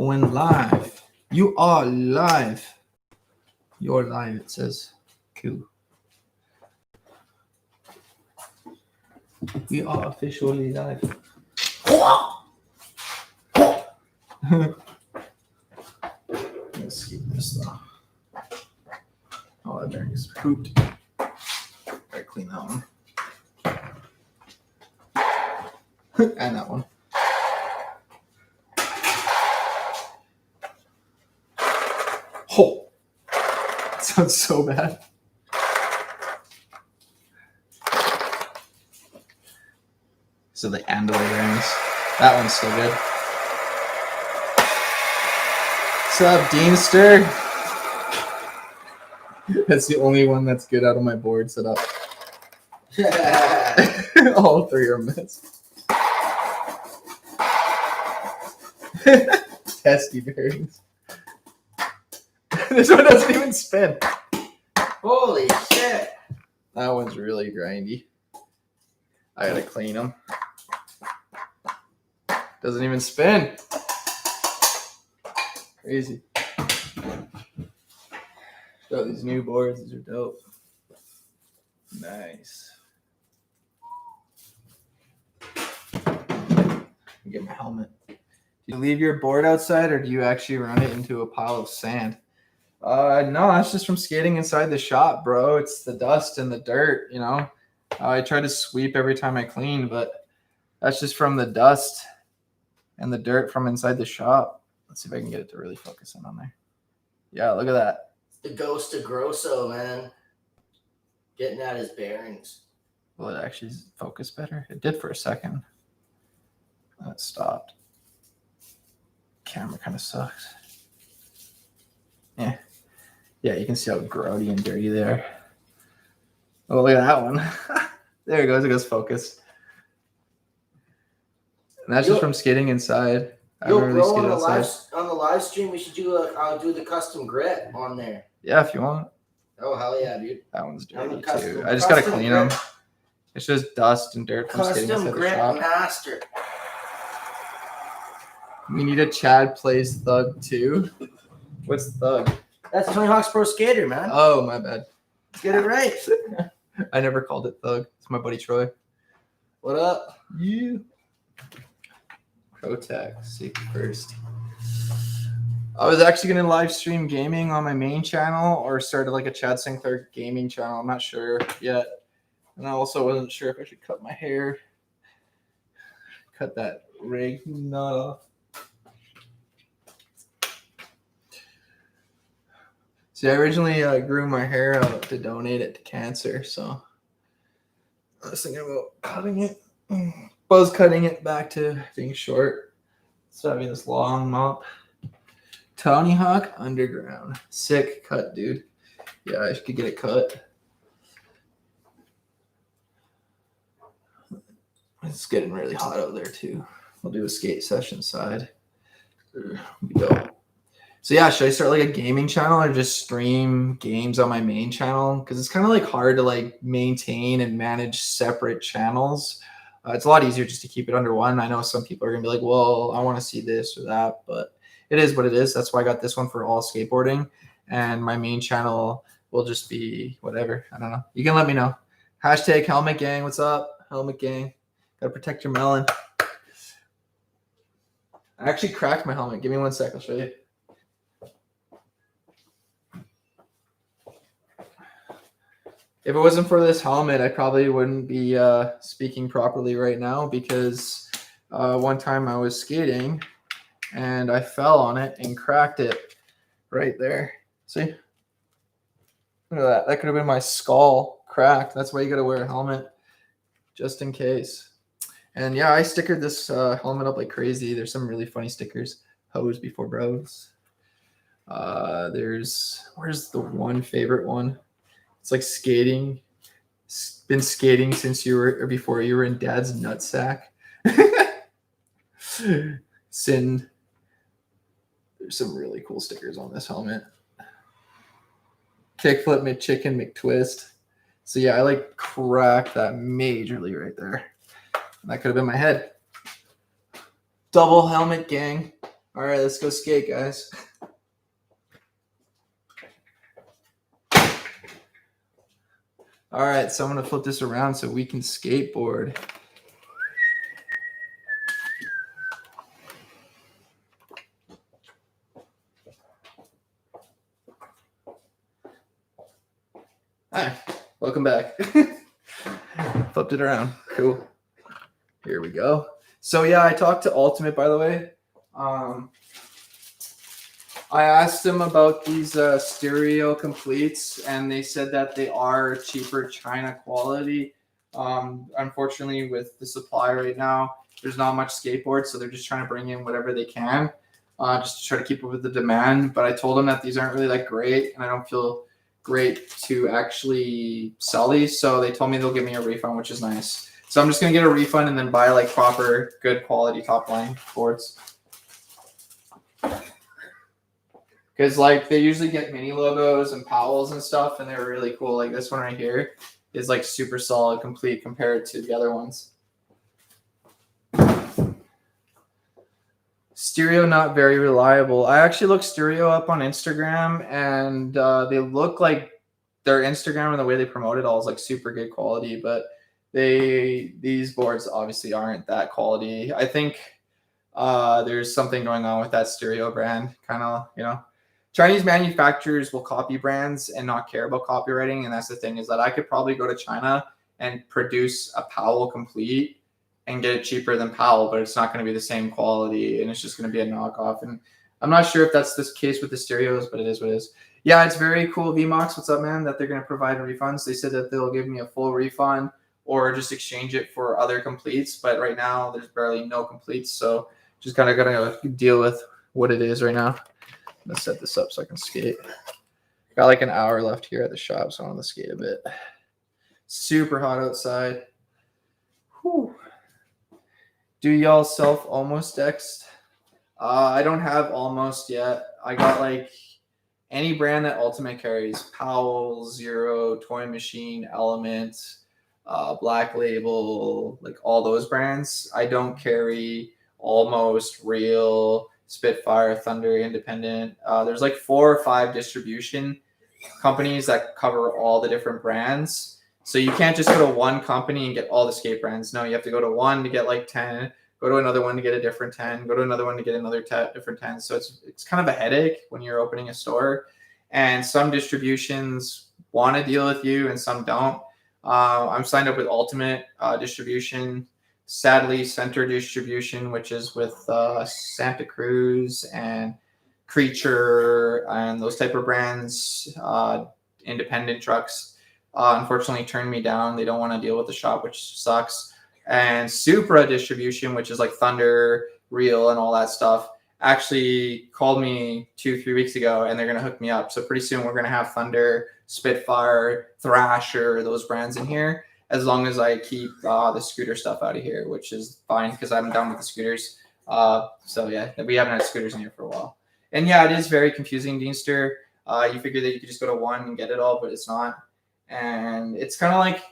Going live. You are live. You're live, it says. Cool. We are officially live. Let's keep this though. Oh, that bearing is pooped. Gotta clean that one. And that one. Oh, that sounds so bad. So the end of the rings. That one's still good. What's up, Deemster? That's the only one that's good out of my board set up. All three are missed. Testy bearings. This one doesn't even spin. Holy shit. That one's really grindy. I gotta clean them. Doesn't even spin. Crazy. Got these new boards. These are dope. Nice. Get my helmet. Do you leave your board outside or do you actually run it into a pile of sand? No, that's just from skating inside the shop, bro. It's the dust and the dirt, you know. I try to sweep every time I clean, but that's just from the dust and the dirt from inside the shop. Let's see if I can get it to really focus in on there. Yeah, look at that. The ghost of Grosso, man. Getting at his bearings. Will it actually focus better? It did for a second. It stopped. Camera kind of sucks. Yeah. Yeah, you can see how grody and dirty they are. Oh, look at that one. There it goes. It goes focused. And that's just from skating inside. Yo, bro, on the live stream, we should do the custom grit on there. Yeah, if you want. Oh, hell yeah, dude. That one's dirty too. I just got to clean them. It's just dust and dirt from skating inside the shop. Custom grit master. We need a Chad Plays Thug too. What's Thug? That's Tony Hawk's Pro Skater, man. Oh, my bad. Get it right. I never called it Thug. It's my buddy Troy. What up? Yeah. Protect. Safety first. I was actually going to live stream gaming on my main channel or start like a Chad Sinclair gaming channel. I'm not sure yet. And I also wasn't sure if I should cut my hair. Cut that rig knot off. See, I originally grew my hair out to donate it to cancer, so I was thinking about cutting it. Buzz cutting it back to being short. So having this long mop. Tony Hawk Underground. Sick cut, dude. Yeah, I could get it cut. It's getting really hot out there, too. We'll do a skate session side. Go. So yeah, should I start like a gaming channel or just stream games on my main channel? Because it's kind of like hard to like maintain and manage separate channels. It's a lot easier just to keep it under one. I know some people are gonna be like, well, I want to see this or that, but it is what it is. That's why I got this one for all skateboarding, and my main channel will just be whatever. I don't know. You can let me know. Hashtag Helmet Gang. What's up, Helmet Gang? Gotta protect your melon. I actually cracked my helmet. Give me 1 sec. I'll show you. If it wasn't for this helmet, I probably wouldn't be speaking properly right now because one time I was skating and I fell on it and cracked it right there. See? Look at that. That could have been my skull cracked. That's why you got to wear a helmet just in case. And yeah, I stickered this helmet up like crazy. There's some really funny stickers. Hose before bros. Where's the one favorite one? It's like skating. Been skating since you were, or before you were in dad's nutsack. Sin. There's some really cool stickers on this helmet. Kickflip McChicken McTwist. So yeah, I like cracked that majorly right there. And that could have been my head. Double helmet gang. All right, let's go skate, guys. All right, so I'm going to flip this around so we can skateboard. Hi, welcome back. Flipped it around. Cool. Here we go. So yeah, I talked to Ultimate, by the way. I asked them about these stereo completes, and they said that they are cheaper China quality. Unfortunately, with the supply right now, there's not much skateboard, so they're just trying to bring in whatever they can, just to try to keep up with the demand. But I told them that these aren't really that great, and I don't feel great to actually sell these. So they told me they'll give me a refund, which is nice. So I'm just gonna get a refund and then buy like proper, good quality top line boards. Because like they usually get mini logos and Powells and stuff, and they're really cool. Like this one right here is like super solid, complete compared to the other ones. Stereo not very reliable. I actually looked Stereo up on Instagram, and they look like their Instagram and the way they promote it all is like super good quality, but these boards obviously aren't that quality. I think there's something going on with that Stereo brand, kind of, you know. Chinese manufacturers will copy brands and not care about copywriting. And that's the thing, is that I could probably go to China and produce a Powell complete and get it cheaper than Powell, but it's not going to be the same quality, and it's just going to be a knockoff. And I'm not sure if that's the case with the Stereos, but it is what it is. Yeah, it's very cool. VMOX, what's up, man? That they're going to provide refunds. They said that they'll give me a full refund or just exchange it for other completes. But right now, there's barely no completes. So just kind of got to deal with what it is right now. Let's set this up so I can skate. Got like an hour left here at the shop, so I want to skate a bit. Super hot outside. Whew. Do y'all self almost decks? I don't have almost yet. I got like any brand that Ultimate carries. Powell, Zero, Toy Machine, Element, Black Label, like all those brands. I don't carry almost, Real, Spitfire, Thunder, Independent. There's like 4 or 5 distribution companies that cover all the different brands. So you can't just go to one company and get all the skate brands. No, you have to go to one to get like 10, go to another one to get a different 10, go to another one to get another different 10. So it's kind of a headache when you're opening a store. And some distributions want to deal with you and some don't. I'm signed up with Ultimate Distribution. Sadly, Center Distribution, which is with Santa Cruz and Creature and those type of brands, independent trucks, unfortunately turned me down. They don't want to deal with the shop, which sucks. And Supra Distribution, which is like Thunder, Real, and all that stuff, actually called me 2-3 weeks ago, and they're going to hook me up. So pretty soon we're going to have Thunder, Spitfire, Thrasher, those brands in here, as long as I keep the scooter stuff out of here, which is fine because I'm done with the scooters. So yeah, we haven't had scooters in here for a while. And yeah, it is very confusing, Deanster. You figure that you could just go to one and get it all, but it's not. And it's kind of like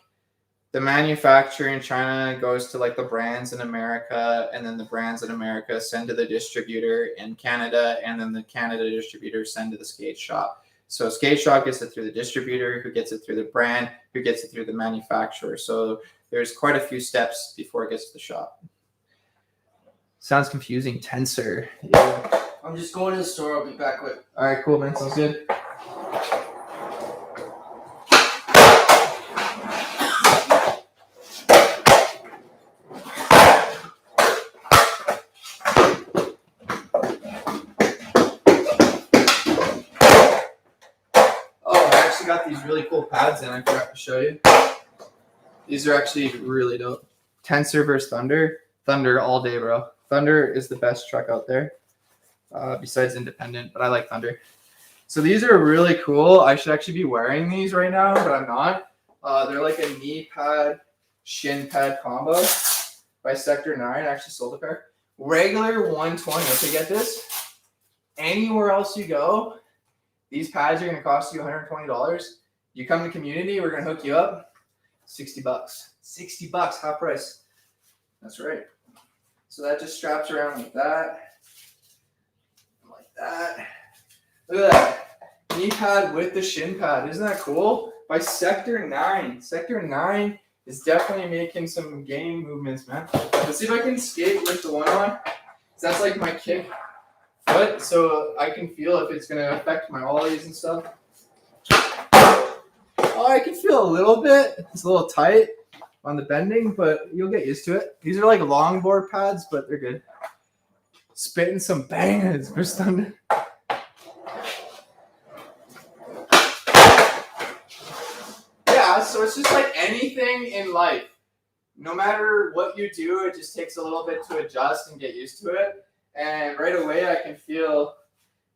the manufacturer in China goes to like the brands in America, and then the brands in America send to the distributor in Canada, and then the Canada distributor send to the skate shop. So skate shop gets it through the distributor, who gets it through the brand, who gets it through the manufacturer. So there's quite a few steps before it gets to the shop. Sounds confusing. Tensor. Yeah. I'm just going to the store. I'll be back quick. All right, cool, man. Sounds good. Got these really cool pads in. I forgot to show you. These are actually really dope. Tensor versus Thunder. Thunder all day, bro. Thunder is the best truck out there, besides Independent, but I like Thunder. So these are really cool. I should actually be wearing these right now, but I'm not. They're like a knee pad, shin pad combo by Sector 9. I actually sold a pair. Regular 120. Okay, get this. Anywhere else you go, these pads are going to cost you $120. You come to community, we're going to hook you up. $60. $60, half price. That's right. So that just straps around like that. that. Look at that. Knee pad with the shin pad. Isn't that cool? By Sector 9. Sector 9 is definitely making some game movements, man. Let's see if I can skate with the one on. That's like my kick foot, so I can feel if it's going to affect my ollies and stuff. Oh, I can feel a little bit. It's a little tight on the bending, but you'll get used to it. These are like longboard pads, but they're good. Spitting some bangers for thunder. Yeah, so it's just like anything in life. No matter what you do, it just takes a little bit to adjust and get used to it. And right away, I can feel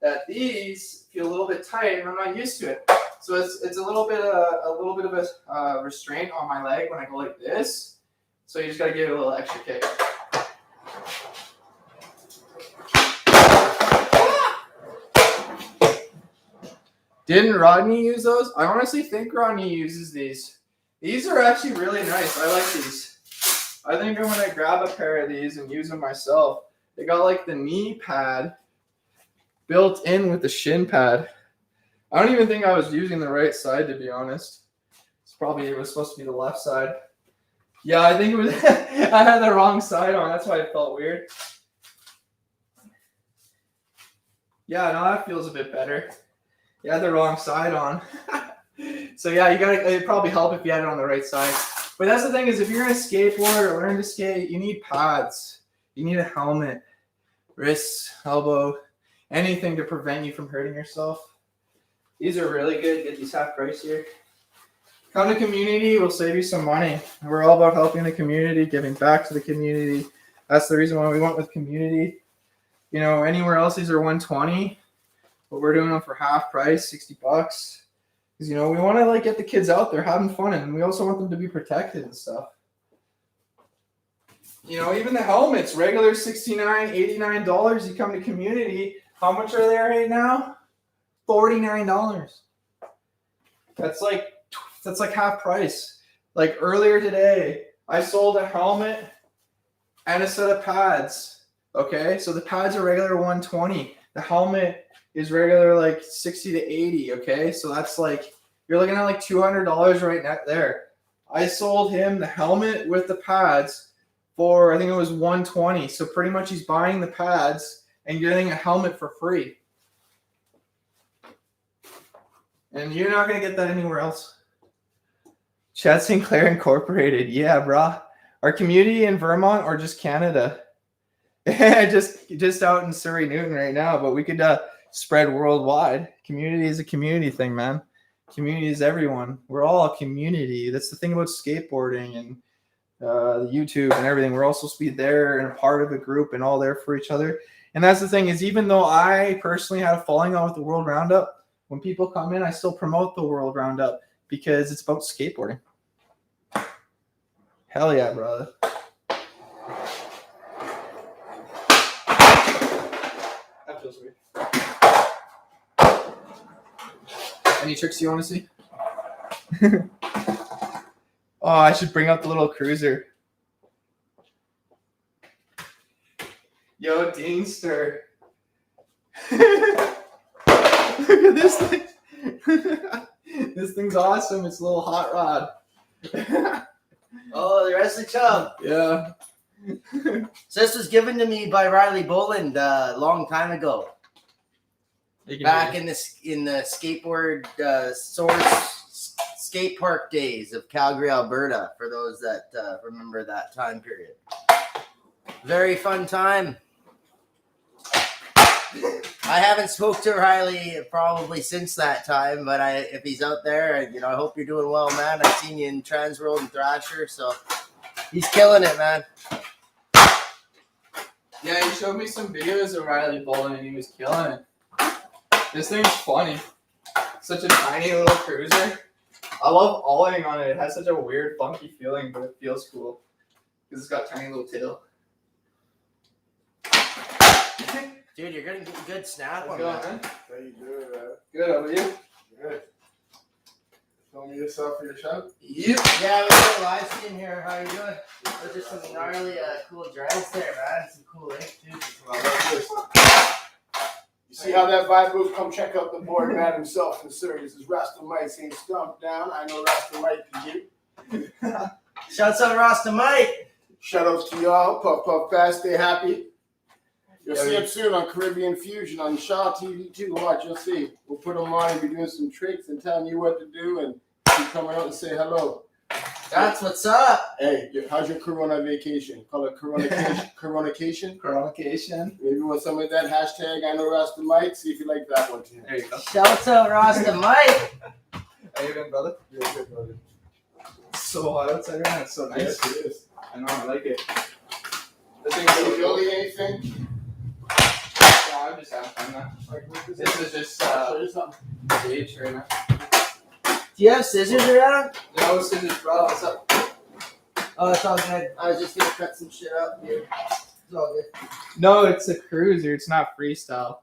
that these feel a little bit tight, and I'm not used to it. So it's a little bit of a restraint on my leg when I go like this. So you just gotta give it a little extra kick. Didn't Rodney use those? I honestly think Rodney uses these. These are actually really nice. I like these. I think I'm gonna grab a pair of these and use them myself. They got like the knee pad built in with the shin pad. I don't even think I was using the right side, to be honest. It was supposed to be the left side. Yeah, I think it was. I had the wrong side on. That's why it felt weird. Yeah, no, that feels a bit better. You had the wrong side on. So yeah, it'd probably help if you had it on the right side. But that's the thing is, if you're gonna skateboard or learn to skate, you need pads. You need a helmet, wrists, elbow, anything to prevent you from hurting yourself. These are really good. Get these half price here. Come to community, we'll save you some money. We're all about helping the community, giving back to the community. That's the reason why we went with community. You know, anywhere else these are $120, but we're doing them for half price, $60. Because, you know, we want to like get the kids out there having fun, and we also want them to be protected and stuff. You know, even the helmets, regular $69, $89. You come to community, how much are they right now? $49. That's like half price. Like earlier today, I sold a helmet and a set of pads. Okay, so the pads are regular $120. The helmet is regular like $60 to $80. Okay, so that's like you're looking at like $200 right there. I sold him the helmet with the pads for I think it was $120. So pretty much he's buying the pads and getting a helmet for free. And you're not gonna get that anywhere else. Chad Sinclair Incorporated, yeah, brah. Our community in Vermont or just Canada? just out in Surrey, Newton right now, but we could spread worldwide. Community is a community thing, man. Community is everyone. We're all a community. That's the thing about skateboarding and the YouTube and everything. We're all supposed to be there and a part of a group and all there for each other. And that's the thing is, even though I personally had a falling out with the World Roundup, when people come in, I still promote the World Roundup because it's about skateboarding. Hell yeah, brother. That feels weird. Any tricks you want to see? Oh, I should bring up the little cruiser. Yo, Deanster. Look at this thing. This thing's awesome. It's a little hot rod. Oh, the rest of the chub. Yeah. So this was given to me by Riley Boland a long time ago. Back in the skateboard source skate park days of Calgary, Alberta, for those that remember that time period. Very fun time. I haven't spoke to Riley probably since that time, but if he's out there, you know, I hope you're doing well, man. I've seen you in Transworld and Thrasher, so he's killing it, man. Yeah, he showed me some videos of Riley Boland, and he was killing it. This thing's funny. Such a tiny little cruiser. I love ollieing on it. It has such a weird, funky feeling, but it feels cool because it's got a tiny little tail. Dude, you're getting good snap on that. that. How you doing, man? Good, how about you? Good. Filming yourself for your show? Yep. Yeah, we're doing a live stream here. How you doing? There's just some gnarly, cool dreads there, man. Some cool ink, too. I like this. You see how that vibe goes, come check out the board man himself in Surrey. This is Rasta Mike saying stomp down. I know Rasta Mike can do. Shouts out Rasta Mike. Shout outs to y'all. Puff puff fast, stay happy. You'll see him soon on Caribbean Fusion on Shaw TV too. Watch, you'll see. We'll put him on and be doing some tricks and telling you what to do and keep coming out and say hello. That's what's up. Hey, how's your Corona vacation? Call it Coronacation. Coronacation. Coronacation. Maybe with some of that hashtag I know Rasta Mike. See if you like that one too. There you go. Shouts out Rasta Mike. How you doing, brother? Yeah, good, brother. So hot outside right now. It's so nice. Yes, it is. I know. I like it. This ain't really Jolie anything. Yeah, I'm just having fun now. Like, what is This is just Show you something. stage right now. Do you have scissors around? No scissors, bro. What's up? Oh, it's all good. I was just gonna cut some shit up here. It's all good. No, it's a cruiser. It's not freestyle.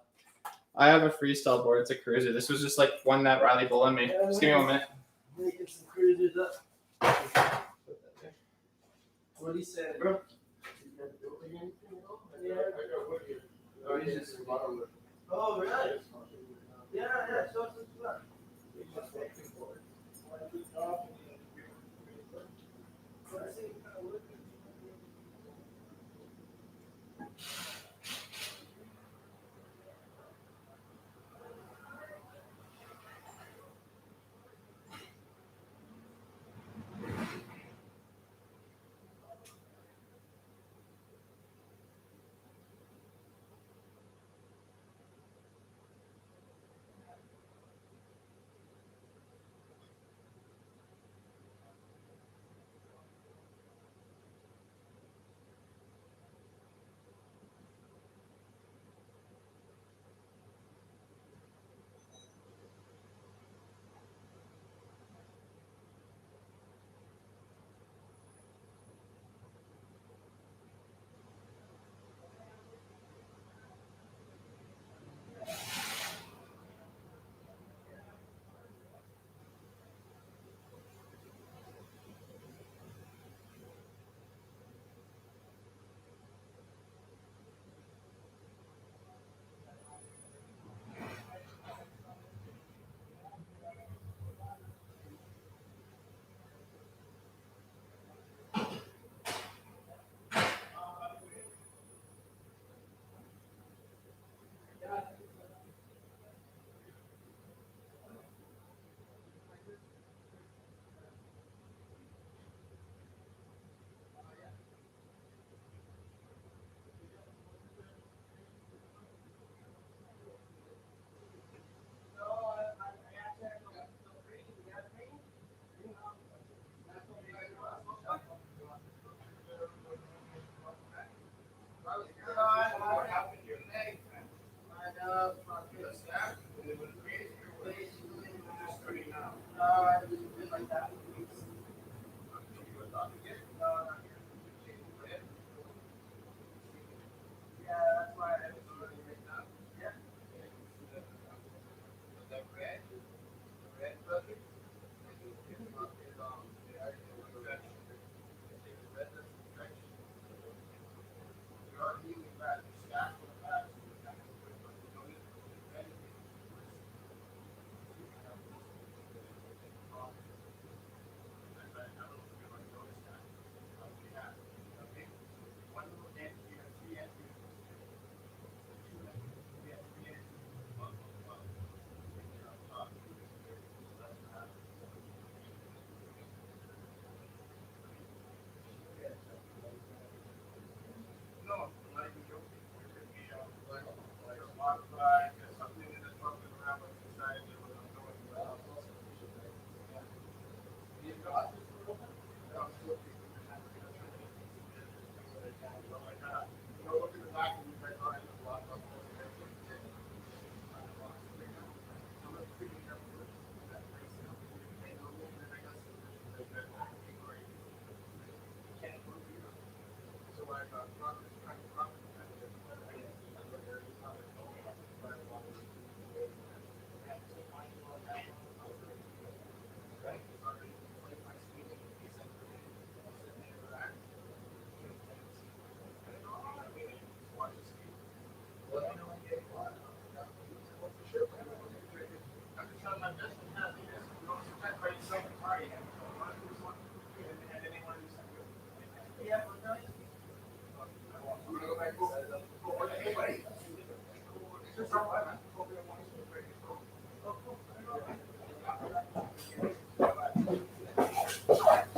I have a freestyle board. It's a cruiser. This was just like one that Riley Bullen made. Just give me 1 minute. Making some cruisers up. What are you saying, bro? Oh, really? Yeah, so it's fun.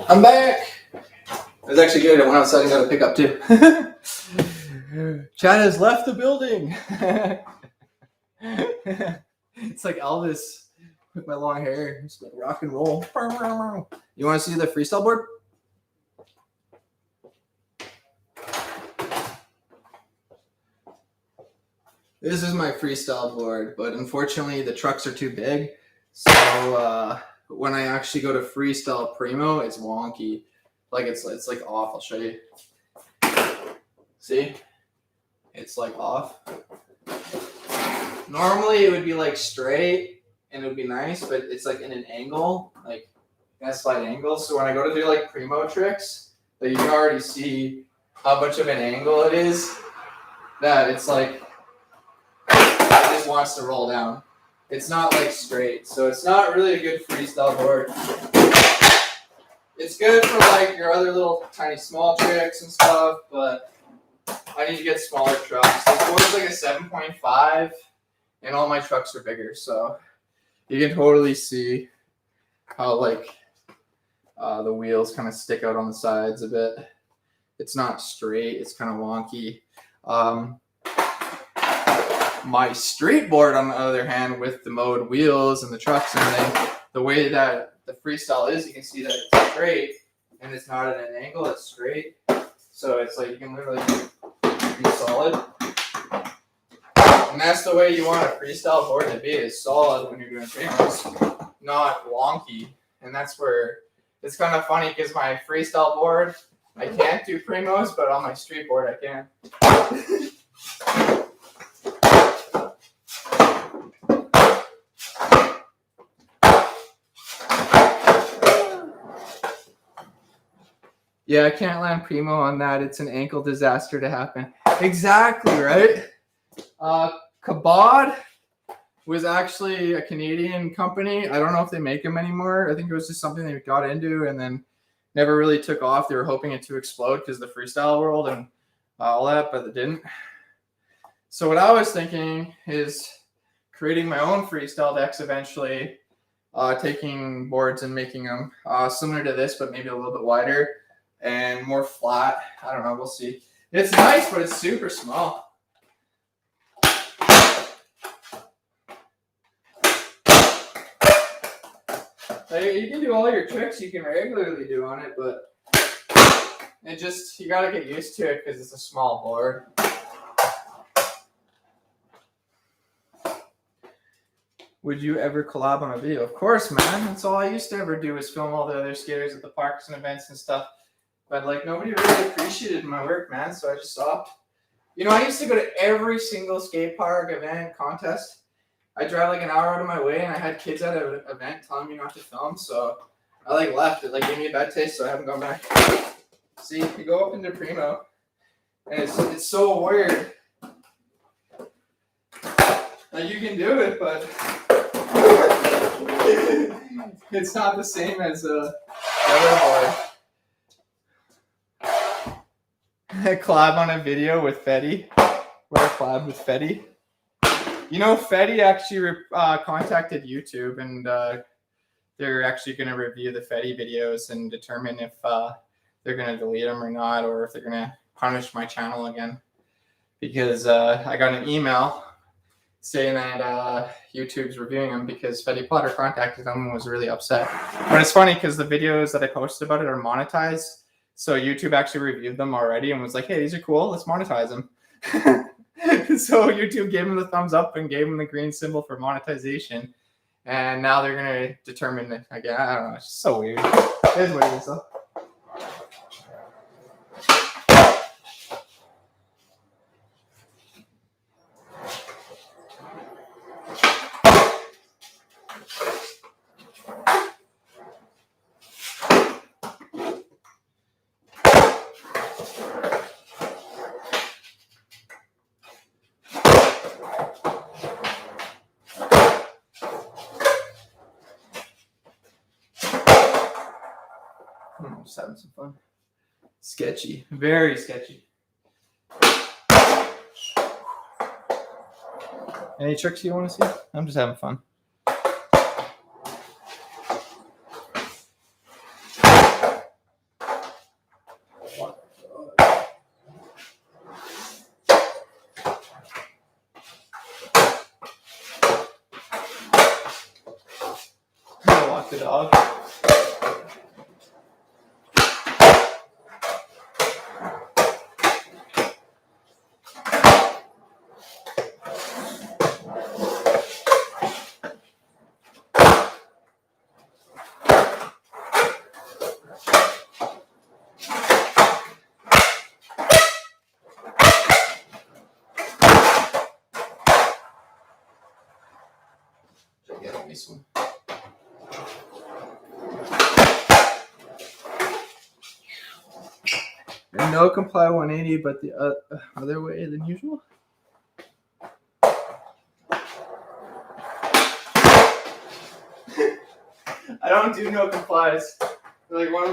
I'm back. It was actually good. I went outside and got a pickup too. Chad has left the building. It's like Elvis with my long hair. It's like rock and roll. You want to see the freestyle board? This is my freestyle board, but unfortunately the trucks are too big. So when I actually go to freestyle primo, it's wonky. Like it's like off. I'll show you. See? It's like off. Normally it would be like straight and it would be nice, but it's like in an angle, like a slight angle. So when I go to do like primo tricks, that you can already see how much of an angle it is, that it's like it just wants to roll down. It's not like straight, so it's not really a good freestyle board. It's good for like your other little tiny small tricks and stuff, but I need to get smaller trucks. This board's like a 7.5, and all my trucks are bigger, so you can totally see how like the wheels kind of stick out on the sides a bit. It's not straight, it's kind of wonky. My street board, on the other hand, with the mode wheels and the trucks and everything, the way that the freestyle is, you can see that it's straight and it's not at an angle, it's straight. So it's like you can literally be solid. And that's the way you want a freestyle board to be, is solid when you're doing primos, not wonky. And that's where it's kind of funny, because my freestyle board, I can't do primos, but on my street board I can. Yeah, I can't land primo on that. It's an ankle disaster to happen. Exactly, right? Kabod was actually a Canadian company. I don't know if they make them anymore. I think it was just something they got into and then never really took off. They were hoping it to explode because of the freestyle world and all that, but it didn't. So what I was thinking is creating my own freestyle decks eventually, taking boards and making them similar to this, but maybe a little bit wider and more flat. I don't know. We'll see. It's nice, but it's super small. You can do all your tricks you can regularly do on it, but it just, you gotta get used to it because it's a small board. Would you ever collab on a video? Of course, man. That's all I used to ever do, was film all the other skaters at the parks and events and stuff. But like nobody really appreciated my work, man, so I just stopped. You know, I used to go to every single skate park, event, contest. I drive like an hour out of my way, and I had kids at an event telling me not to film, so I like left. It like gave me a bad taste, so I haven't gone back. See, you go up into primo, and it's so weird. Like you can do it, but it's not the same as the other board. I collab on a video with Fetty. Where I collab with Fetty. You know, Fetty actually contacted YouTube, and they're actually going to review the Fetty videos and determine if they're going to delete them or not, or if they're going to punish my channel again. Because I got an email saying that YouTube's reviewing them because Fetty Potter contacted them and was really upset. But it's funny because the videos that I posted about it are monetized. So YouTube actually reviewed them already and was like, hey, these are cool. Let's monetize them. So YouTube gave them the thumbs up and gave them the green symbol for monetization. And now they're going to determine it again. I don't know. It's just so weird. It is what it is, though. Just having some fun. Sketchy. Very sketchy. Any tricks you want to see? I'm just having fun. Walk the dog. This one. And no comply 180, but the other way than usual. I don't do no complies. Like one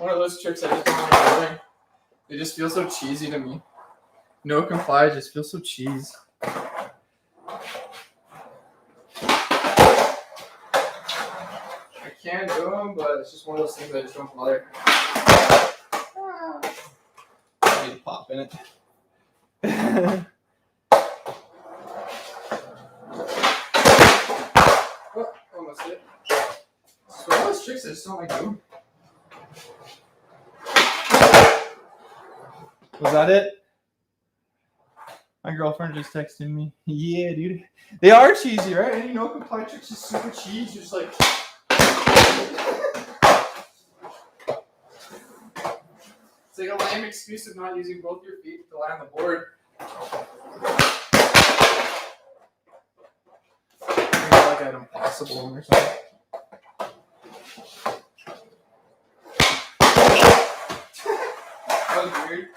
of those tricks I just don't like doing. They just feel so cheesy to me. No comply just feels so cheese. I can do them, but it's just one of those things I just don't bother. I need to pop in it. Oh, almost hit. So all those tricks I just don't like doing. Was that it? My girlfriend just texted me. Yeah, dude. They are cheesy, right? Any no comply tricks is super cheesy. Just like. It's like a lame excuse of not using both your feet to lie on the board. Like an impossible one or something. That was weird.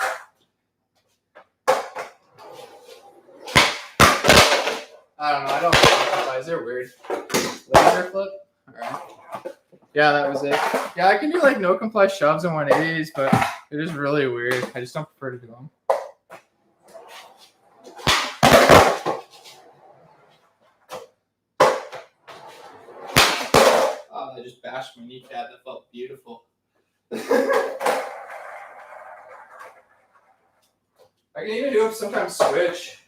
I don't know. I don't know. They're weird. Laser flip? Alright. Yeah, that was it. Yeah, I can do like no comply shoves and 180s, but it is really weird. I just don't prefer to do them. Oh, I just bashed my kneecap. That felt beautiful. I can even do it sometimes switch.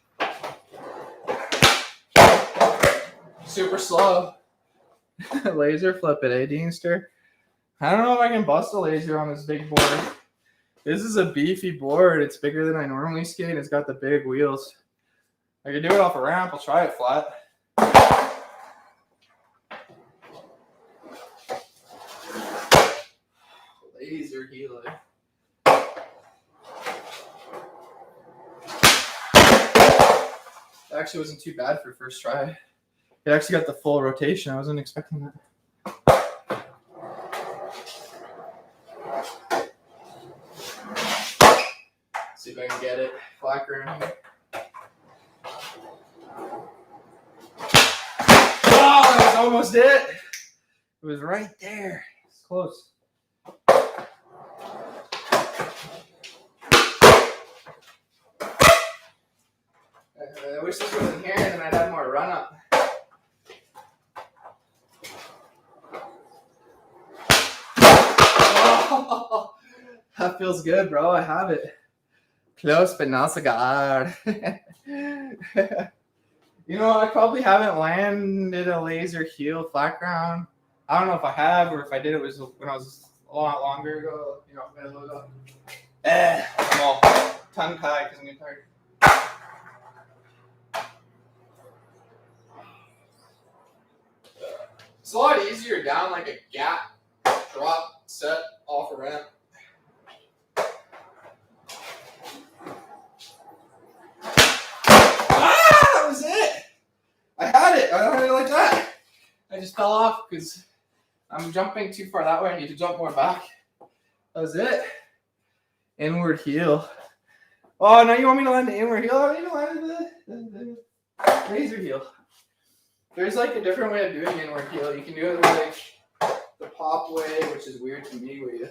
Super slow. Laser flip it, eh, Deanster? I don't know if I can bust a laser on this big board. This is a beefy board. It's bigger than I normally skate. It's got the big wheels. I can do it off a ramp. I'll try it flat. Laser healer. It actually wasn't too bad for first try. It actually got the full rotation. I wasn't expecting that. See if I can get it. Black around here. Oh, that was almost it. It was right there. It's close. I wish this wasn't here, then I'd have more run up. Oh, that feels good, bro. I have it. Close, but not so good. You know, I probably haven't landed a laser heel flat ground. I don't know if I have, or if I did, it was when I was a lot longer ago. You know, a minute ago. I'm all tongue tied because I'm getting tired. It's a lot easier down like a gap drop set off a ramp. That was it. I had it. I had it like that. I just fell off because I'm jumping too far that way. I need to jump more back. That was it. Inward heel. Oh, now you want me to land the inward heel? I need to land the razor heel. There's like a different way of doing inward heel. You can do it like the pop way, which is weird to me, where you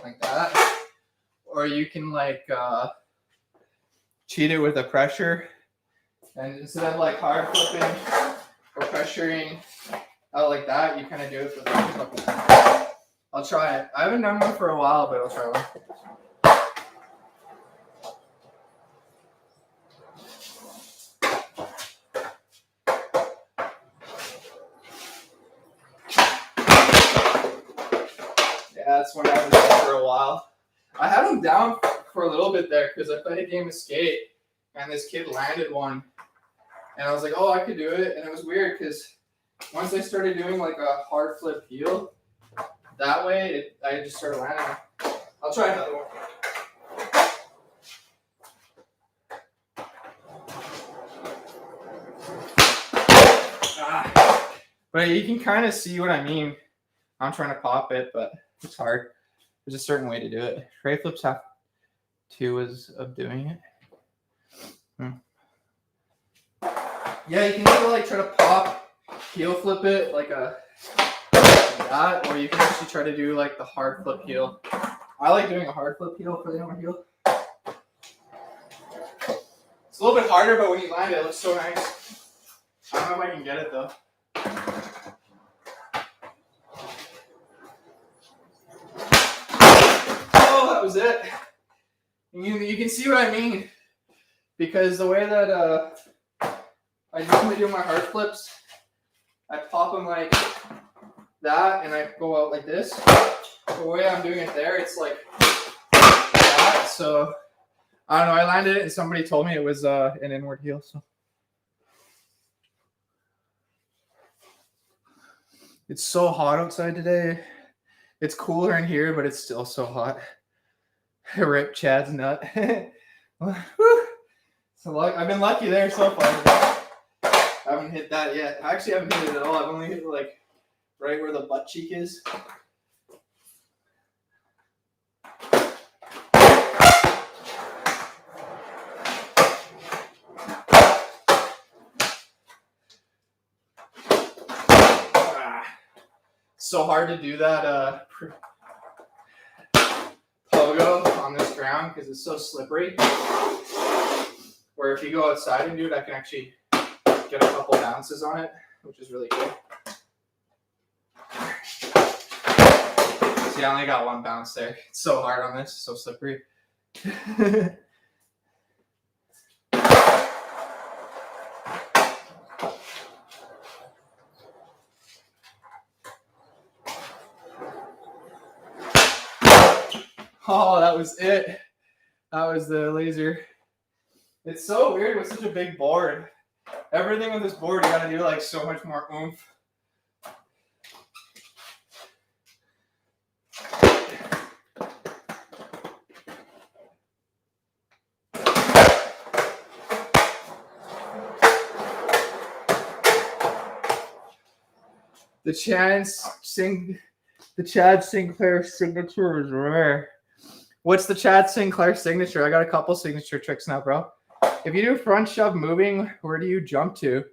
like that. Or you can like cheat it with a pressure. And instead of like hard flipping or pressuring out like that, you kind of do it with a flipping. I'll try it. I haven't done one for a while, but I'll try one. Yeah, that's one I haven't done for a while. I had him down for a little bit there because I played a game of skate and this kid landed one. And I was like, oh, I could do it. And it was weird because once I started doing like a hard flip heel, that way I just started landing. I'll try another one. But you can kind of see what I mean. I'm trying to pop it, but it's hard. There's a certain way to do it. Tray flips have 2 ways of doing it. Yeah, you can either like try to pop, heel flip it like that, or you can actually try to do like the hard flip heel. I like doing a hard flip heel for the hammer heel. It's a little bit harder, but when you land it, it looks so nice. I don't know if I can get it though. Oh, that was it. You can see what I mean, because the way that I usually do my hard flips, I pop them like that, and I go out like this. The way I'm doing it there, it's like that. So I don't know. I landed it, and somebody told me it was an inward heel. So it's so hot outside today. It's cooler in here, but it's still so hot. Rip Chad's nut. So I've been lucky there so far. I haven't hit that yet. I actually haven't hit it at all. I've only hit it like right where the butt cheek is. So hard to do that pogo on this ground because it's so slippery. Where if you go outside and do it, I can actually get a couple bounces on it, which is really cool. See, I only got 1 bounce there. It's so hard on this, so slippery. Oh, that was it. That was the laser. It's so weird with such a big board. Everything with this board, you gotta do like so much more oomph. The Chad Sinclair signature is rare. What's the Chad Sinclair signature? I got a couple signature tricks now, bro. If you do front shove moving, where do you jump to?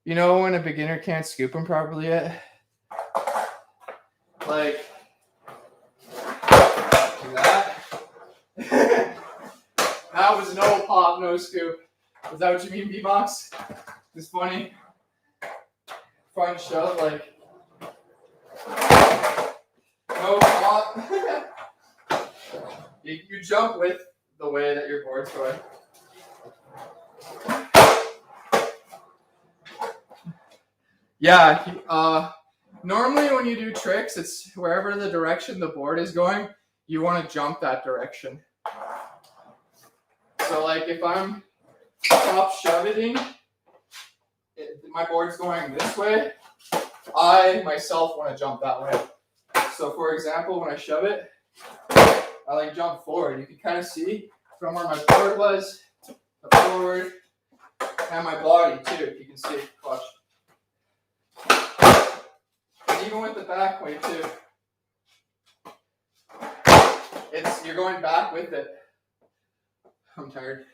You know when a beginner can't scoop them properly yet? Like that. That was no pop, no scoop. Is that what you mean, B-Box? It's funny. Front shove, like no pop. You jump with the way that your board's going. Yeah, normally when you do tricks, it's wherever the direction the board is going, you want to jump that direction. So like if I'm top shoving, my board's going this way, I myself want to jump that way. So for example, when I shove it, I like jump forward. You can kind of see from where my board was, the forward, and my body too. You can see, watch. And even with the back way too. You're going back with it. I'm tired.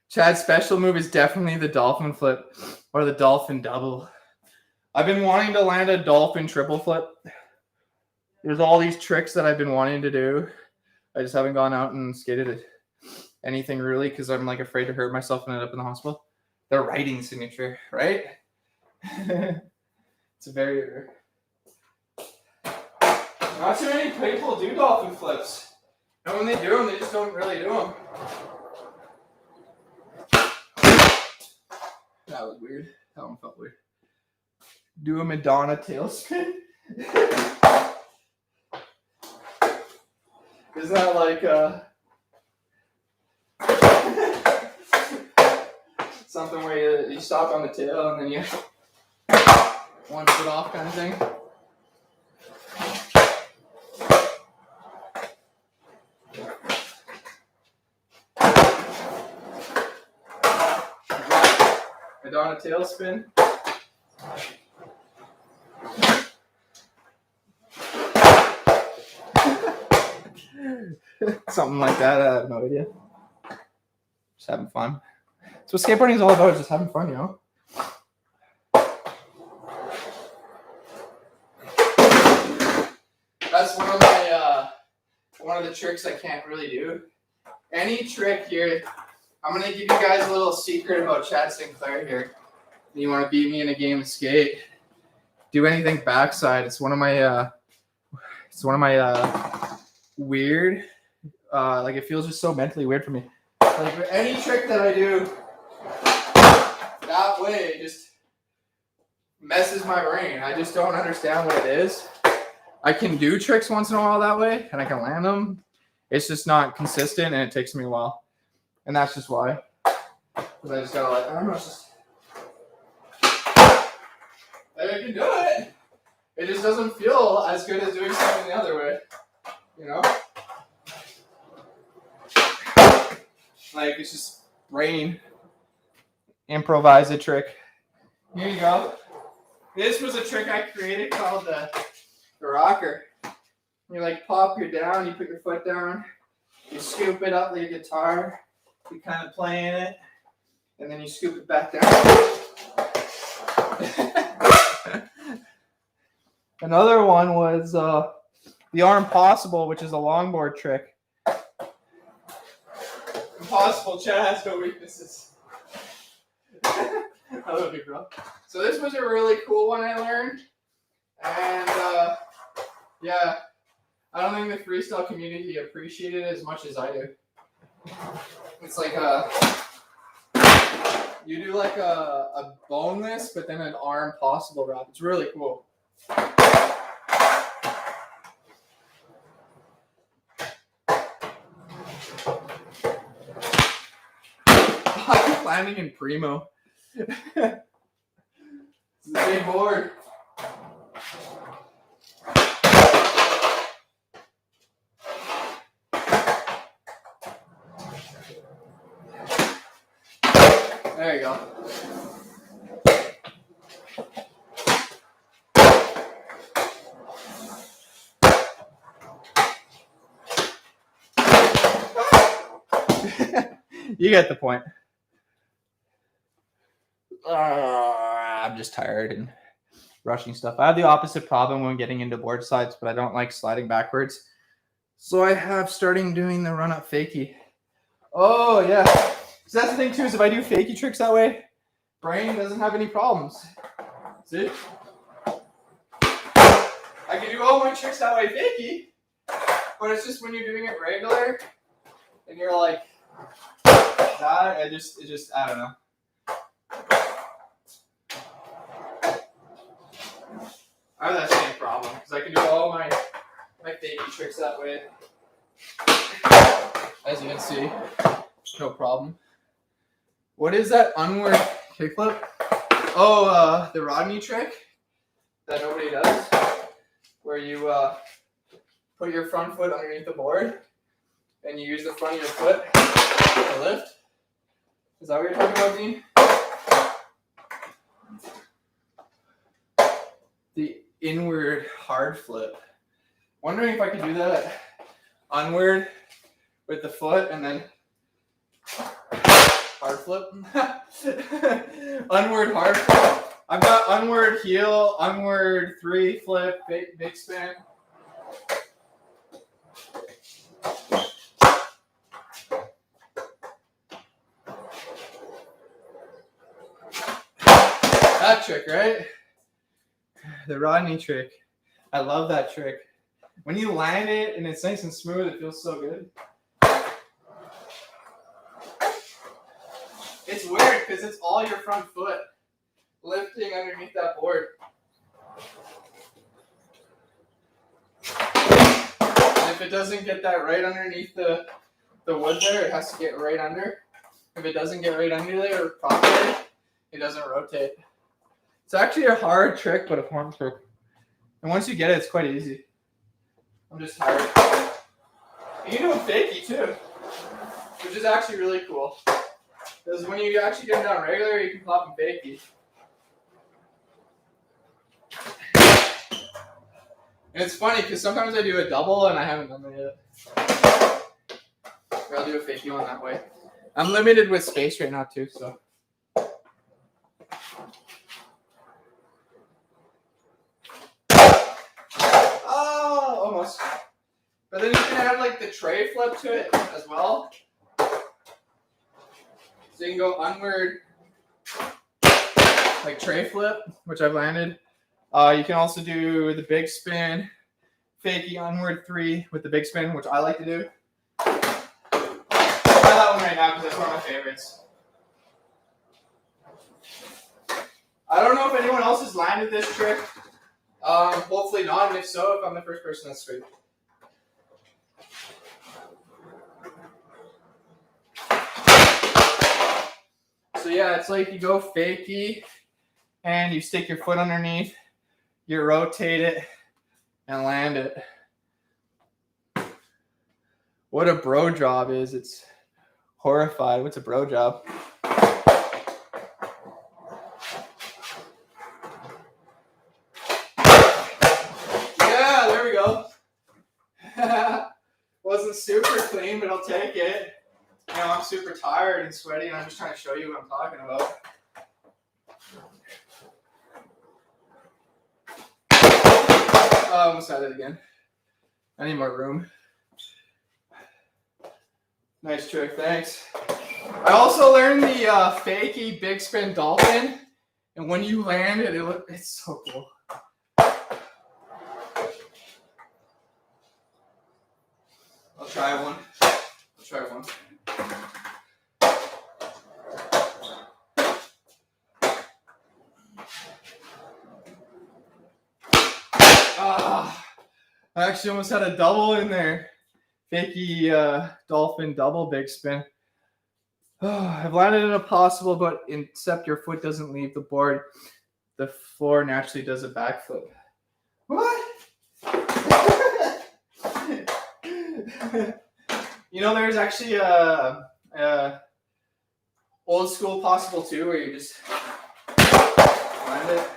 Chad's special move is definitely the dolphin flip or the dolphin double. I've been wanting to land a dolphin triple flip. There's all these tricks that I've been wanting to do. I just haven't gone out and skated anything really because I'm like afraid to hurt myself and end up in the hospital. The writing signature, right? It's a very not too many people do dolphin flips. And when they do them, they just don't really do them. That was weird. That one felt weird. Do a Madonna tailspin. Isn't that like something where you stop on the tail and then you one foot off kind of thing? Madonna tailspin. Something like that. I have no idea. Just having fun. That's what skateboarding is all about. Just having fun, you know. That's one of the tricks I can't really do. Any trick here. I'm gonna give you guys a little secret about Chad Sinclair here. You want to beat me in a game of skate? Do anything backside. It's one of my weird. Like it feels just so mentally weird for me. Like any trick that I do that way just messes my brain. I just don't understand what it is. I can do tricks once in a while that way, and I can land them. It's just not consistent, and it takes me a while. And that's just why. Because I just gotta I don't know, it's just I can do it. It just doesn't feel as good as doing something the other way. You know? Like it's just brain. Improvise a trick. Here you go. This was a trick I created called the rocker. You like pop your down, you put your foot down, you scoop it up like a guitar, you kind of play in it, and then you scoop it back down. Another one was the arm possible, which is a longboard trick. Impossible, Chad has no weaknesses. Hello, big girl. So this was a really cool one I learned, and yeah, I don't think the freestyle community appreciated it as much as I do. It's like you do like a boneless, but then an arm possible wrap. It's really cool. I'm climbing in primo. This is a big board. There you go. You get the point. I'm just tired and rushing stuff. I have the opposite problem when getting into board slides, but I don't like sliding backwards. So I have starting doing the run up fakie. Oh yeah. So that's the thing too, is if I do fakie tricks that way, brain doesn't have any problems. See? I can do all my tricks that way fakie, but it's just when you're doing it regular and you're like that, it just I don't know. I have that same problem because I can do all my fakie tricks that way. As you can see, no problem. What is that unward kickflip? Oh, the Rodney trick that nobody does, where you put your front foot underneath the board and you use the front of your foot to lift. Is that what you're talking about, Dean? The inward hard flip. Wondering if I could do that onward with the foot and then hard flip. Onward hard flip. I've got onward heel, onward 3 flip, big spin. That trick, right? The Rodney trick. I love that trick. When you land it and it's nice and smooth, it feels so good. It's weird because it's all your front foot lifting underneath that board. And if it doesn't get that right underneath the wood there, it has to get right under. If it doesn't get right under there or properly, it doesn't rotate. It's actually a hard trick, but a fun trick. And once you get it, it's quite easy. I'm just tired. You can do a fakie too, which is actually really cool. Because when you actually get them down regular, you can pop them fakie. And it's funny because sometimes I do a double and I haven't done that yet. Or I'll do a fakie one that way. I'm limited with space right now too, so. Oh, almost. But then you can add like the tray flip to it as well. So you can go onward, like tray flip, which I've landed. You can also do the big spin, fakie onward 3 with the big spin, which I like to do. I'll try that one right now because that's one of my favorites. I don't know if anyone else has landed this trick. Hopefully not, and if so, if I'm the first person, that's sweet. So yeah, it's like you go fakie, and you stick your foot underneath, you rotate it, and land it. What a bro job is, it's horrified. What's a bro job? Yeah, there we go. Wasn't super clean, but I'll take it. You know, I'm super tired and sweaty, and I'm just trying to show you what I'm talking about. Oh, I almost had it again. I need more room. Nice trick, thanks. I also learned the fakie big spin dolphin, and when you land it, it's so cool. I'll try one. I actually almost had a double in there. Fakie dolphin double big spin. I've landed in a possible, but except your foot doesn't leave the board, the floor naturally does a backflip. What? You know, there's actually a old school possible too, where you just land it.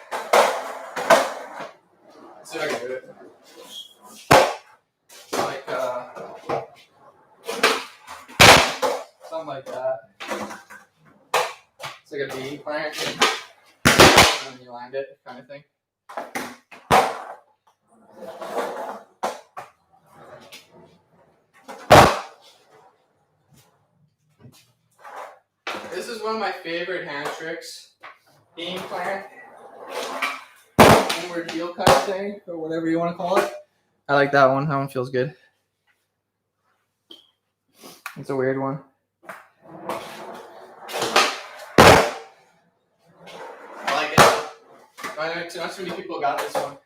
Let's see if I can do it. Like something like that. It's like a bean plant, and then you land it, kind of thing. This is one of my favorite hand tricks. Bean plant, inward heel kind of thing, or whatever you want to call it. I like that one. That one feels good. It's a weird one. I like it. Not too many people got this one.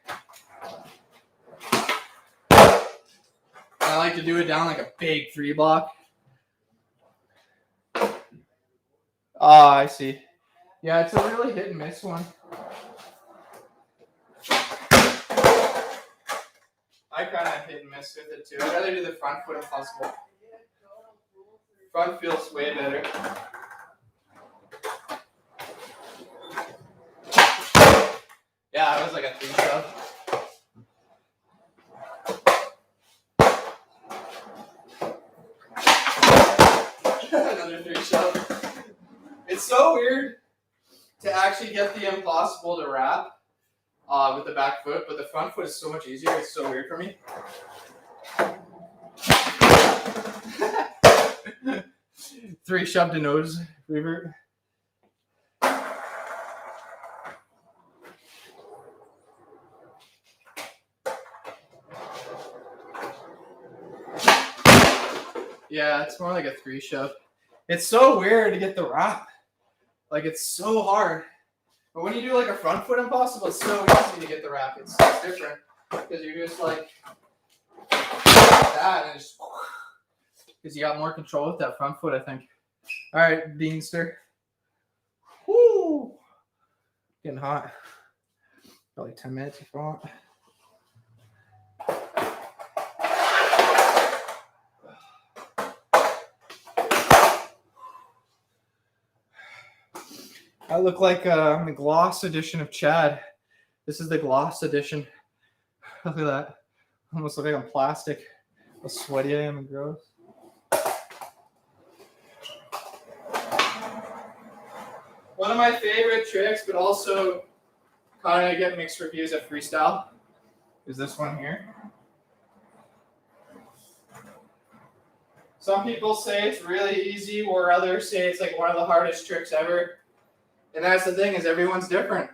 I like to do it down like a big 3 block. Ah, I see. Yeah, it's a really hit and miss one. I kind of hit and miss with it too. I'd rather do the front foot if possible. Front feels way better. Yeah, it was like a 3 shove. Another 3 shove. It's so weird to actually get the impossible to wrap with the back foot, but the front foot is so much easier. It's so weird for me. 3 shove to nose revert. Yeah, it's more like a 3 shove. It's so weird to get the wrap. Like, it's so hard. But when you do like a front foot impossible, it's so easy to get the wrap. It's different because you're just like that, and just because you got more control with that front foot, I think. All right, Deanster. Woo! Getting hot. Got like 10 minutes if you want. I look like the gloss edition of Chad. This is the gloss edition. Look at that. Almost look like I'm plastic. How sweaty I am and gross. One of my favorite tricks, but also kind of get mixed reviews at freestyle, is this one here. Some people say it's really easy, or others say it's like one of the hardest tricks ever. And that's the thing, is everyone's different.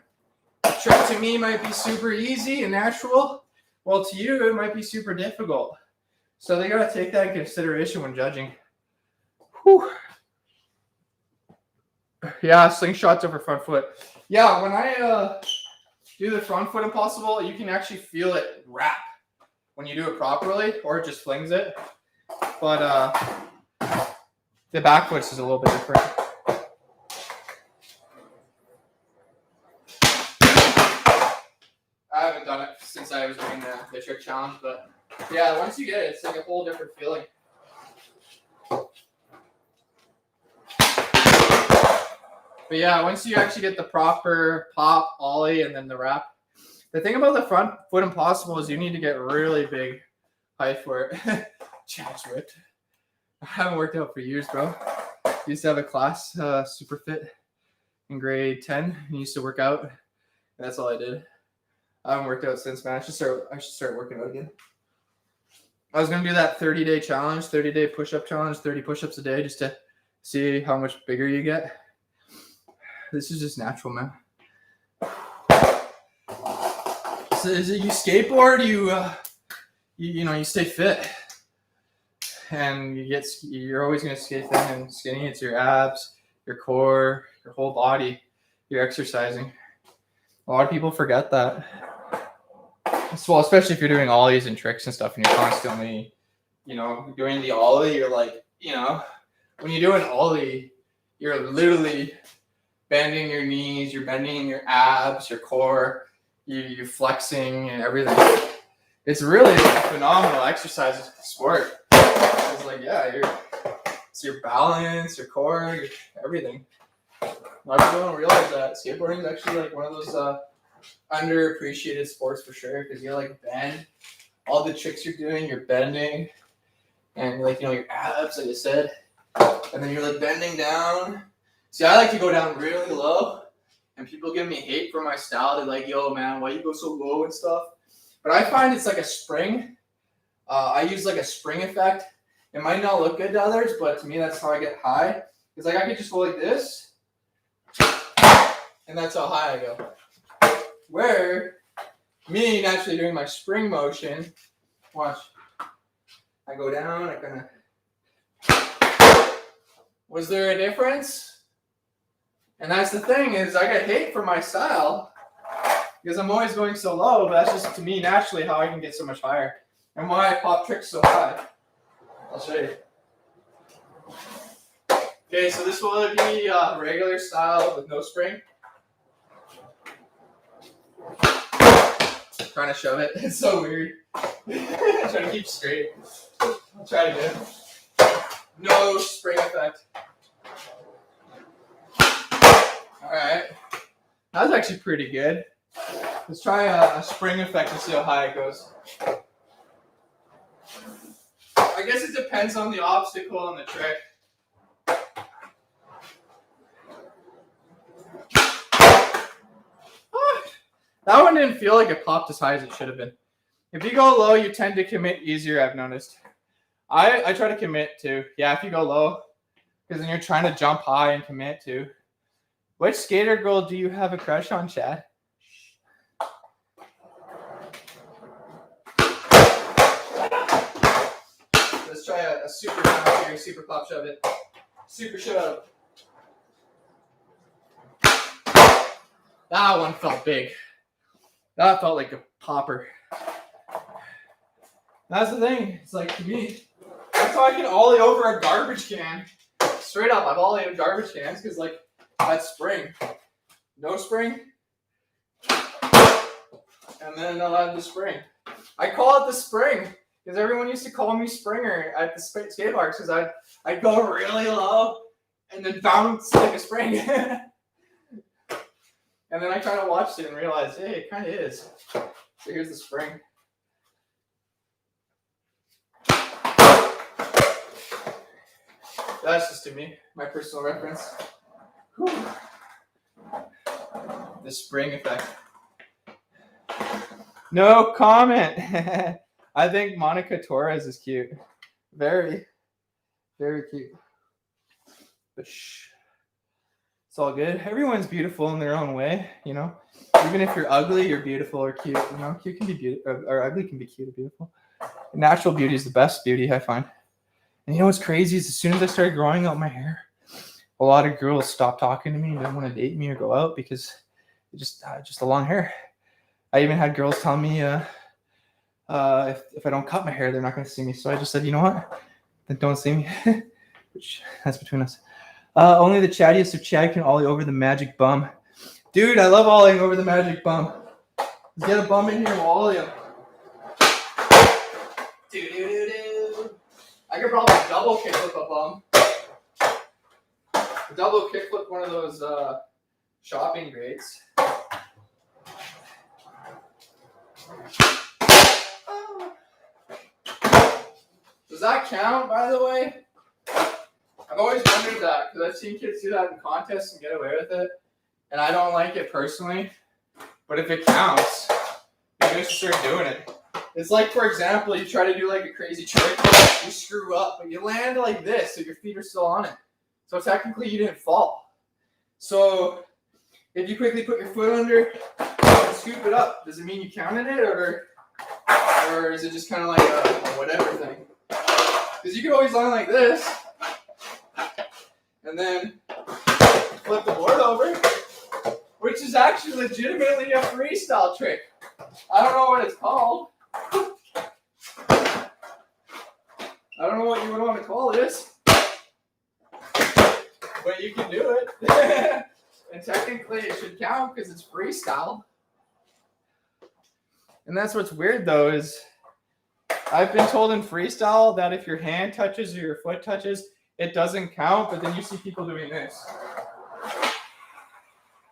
A trick to me might be super easy and natural, while to you it might be super difficult. So they gotta take that in consideration when judging. Whew. Yeah, slingshots over front foot. Yeah, when I do the front foot impossible, you can actually feel it wrap when you do it properly, or it just flings it. But the back foot is a little bit different. I haven't done it since I was doing the trick challenge, but yeah, once you get it, it's like a whole different feeling. But yeah, once you actually get the proper pop, ollie, and then the wrap. The thing about the front foot impossible is you need to get really big height for it. Chad's ripped. I haven't worked out for years, bro. I used to have a class, super fit, in grade 10. I used to work out, and that's all I did. I haven't worked out since, man. I should start working out again. I was gonna do that 30-day challenge, 30-day push-up challenge, 30 push-ups a day, just to see how much bigger you get. This is just natural, man. So is it you skateboard, you stay fit, and you're always gonna stay thin and skinny. It's your abs, your core, your whole body. You're exercising. A lot of people forget that. Well, especially if you're doing ollies and tricks and stuff, and you're constantly, doing the ollie. You're like, when you do an ollie, you're literally bending your knees, you're bending your abs, your core, you're flexing and everything. It's really a phenomenal exercise of the sport. It's like, it's your balance, your core, everything. A lot of people don't realize that skateboarding is actually like one of those underappreciated sports for sure, because you like bend. All the tricks you're doing, you're bending, and your abs, like I said, and then you're like bending down. See, I like to go down really low, and people give me hate for my style. They're like, yo, man, why you go so low and stuff? But I find it's like a spring. I use like a spring effect. It might not look good to others, but to me, that's how I get high. It's like I could just go like this, and that's how high I go. Where me naturally doing my spring motion, watch, I go down, I kind of, was there a difference? And that's the thing, is I get hate for my style because I'm always going so low, but that's just to me naturally how I can get so much higher and why I pop tricks so high. I'll show you. Okay, so this will be regular style with no spring. Trying to shove it. It's so weird. Trying to keep straight. I'll try it again. No spring effect. Alright. That was actually pretty good. Let's try a spring effect and see how high it goes. I guess it depends on the obstacle and the trick. That one didn't feel like it popped as high as it should have been. If you go low, you tend to commit easier, I've noticed. I try to commit too. Yeah, if you go low, because then you're trying to jump high and commit too. Which skater girl do you have a crush on, Chad? This Let's try a super jump here, super pop shove it. Super shove. That one felt big. That felt like a popper. That's the thing. It's like, to me, that's how I can ollie over a garbage can. Straight up, I've ollied garbage cans because, like, that's spring. No spring. And then I'll add the spring. I call it the spring because everyone used to call me Springer at the skate parks because I'd go really low and then bounce like a spring. And then I kind of watched it and realized, hey, it kind of is. So here's the spring. That's just to me, my personal reference. Whew. The spring effect. No comment. I think Monica Torres is cute. Very, very cute. But shh. It's all good. Everyone's beautiful in their own way, you know. Even if you're ugly, you're beautiful or cute. You know, cute can be beautiful, or ugly can be cute or beautiful. Natural beauty is the best beauty, I find. And you know what's crazy is as soon as I started growing out my hair, a lot of girls stopped talking to me and didn't want to date me or go out because it just the long hair. I even had girls tell me if I don't cut my hair, they're not going to see me. So I just said, you know what? Then don't see me. Which, that's between us. Only the chattiest of Chad can ollie over the magic bum. Dude, I love ollieing over the magic bum. Let's get a bum in here and we'll ollie him. Do-do-do-do. I could probably double kickflip a bum. Double kickflip one of those shopping grates. Does that count, by the way? I've always wondered that because I've seen kids do that in contests and get away with it, and I don't like it personally. But if it counts, you just start doing it. It's like, for example, you try to do like a crazy trick, you screw up, but you land like this, so your feet are still on it. So technically, you didn't fall. So if you quickly put your foot under and scoop it up, does it mean you counted it, or is it just kind of like a whatever thing? Because you could always land like this, and then flip the board over, which is actually legitimately a freestyle trick. I don't know what it's called. I don't know what you would want to call this, but you can do it. And technically it should count because it's freestyle. And that's what's weird though, is I've been told in freestyle that if your hand touches or your foot touches, it doesn't count, but then you see people doing this.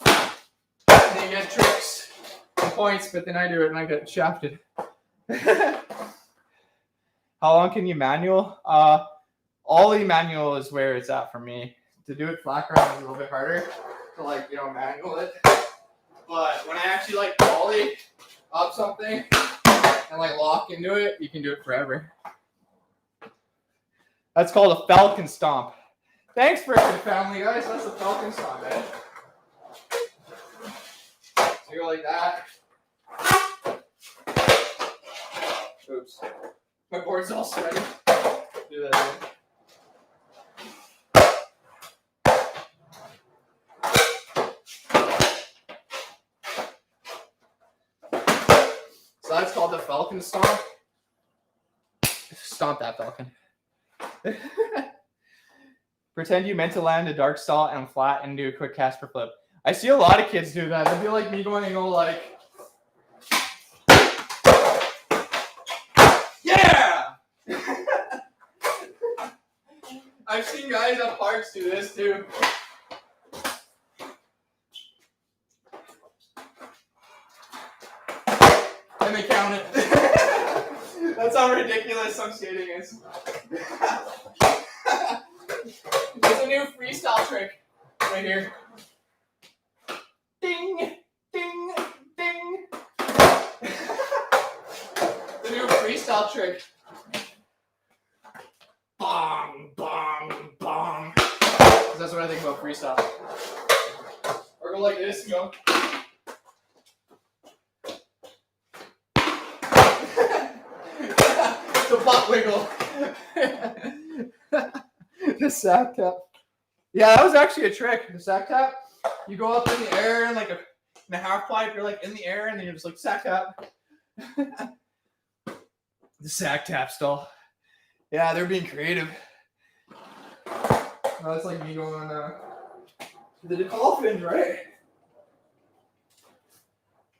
And they get tricks and points, but then I do it and I get shafted. How long can you manual? Ollie manual is where it's at for me. To do it flat ground is a little bit harder to, like, you know, manual it. But when I actually like ollie up something and like lock into it, you can do it forever. That's called a falcon stomp. Thanks for your family, guys. That's a falcon stomp, man. So you go like that. Oops. My board's all sweaty. Do that again. So that's called the falcon stomp. Stomp that falcon. Pretend you meant to land a dark stall and flat and do a quick Casper flip. I see a lot of kids do that. They feel like me going and go like, yeah! I've seen guys at parks do this too. And they count it. That's how ridiculous some skating is. There's a new freestyle trick right here. Ding, ding, ding. The new freestyle trick. Bong, bong, bong. That's what I think about freestyle. Or go like this and go. It's a butt wiggle. The sack tap. Yeah, that was actually a trick. The sack tap. You go up in the air and like in a half pipe, you're like in the air and then you're just like sack tap. The sack tap stall. Yeah, they're being creative. Oh, that's like me going to the dolphins, right?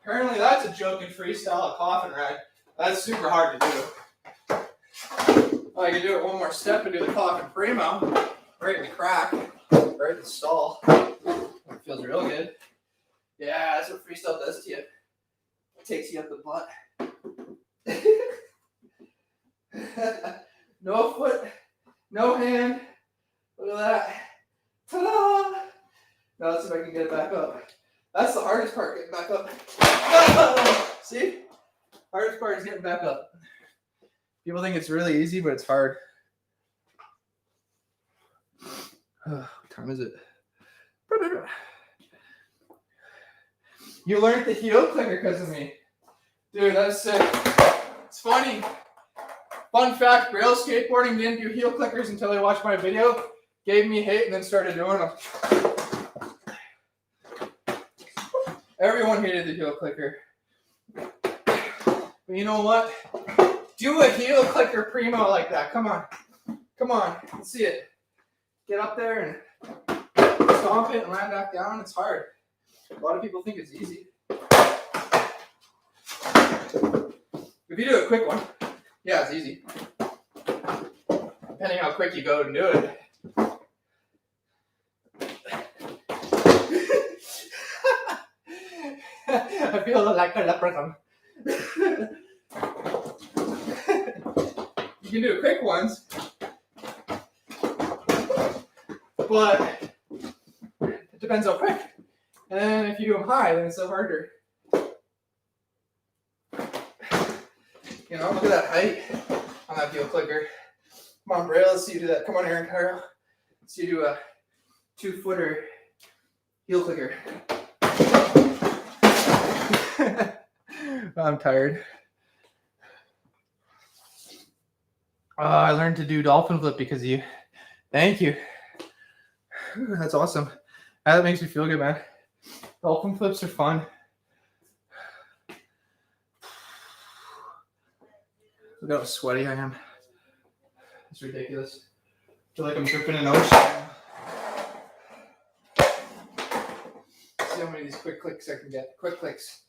Apparently that's a joke in freestyle, a coffin ride. That's super hard to do. Oh, I can do it one more step and do the coffin primo. Right in the crack. Right in the stall. It feels real good. Yeah, that's what freestyle does to you. It takes you up the butt. No foot, no hand. Look at that. Ta-da! Now let's see if I can get it back up. That's the hardest part, getting back up. See? Hardest part is getting back up. People think it's really easy, but it's hard. What time is it? You learned the heel clicker because of me. Dude, that's sick. It's funny. Fun fact, rail skateboarding didn't do heel clickers until they watched my video, gave me hate, and then started doing them. Everyone hated the heel clicker. But you know what? Do a heel clicker primo like that. Come on. Come on. Let's see it. Get up there and stomp it and land back down. It's hard. A lot of people think it's easy. If you do a quick one, yeah, it's easy. Depending how quick you go and do it. I feel like a leprechaun. You can do quick ones, but it depends how quick. And then if you do them high, then it's so harder. You know, look at that height on that heel clicker. Come on, Bray, let's see you do that. Come on, Aaron Carl. Let's see you do a 2-footer heel clicker. I'm tired. I learned to do dolphin flip because of you. Thank you. That's awesome. That makes me feel good, man. Dolphin flips are fun. Look how sweaty I am. It's ridiculous. I feel like I'm dripping in an ocean. See how many of these quick clicks I can get. Quick clicks.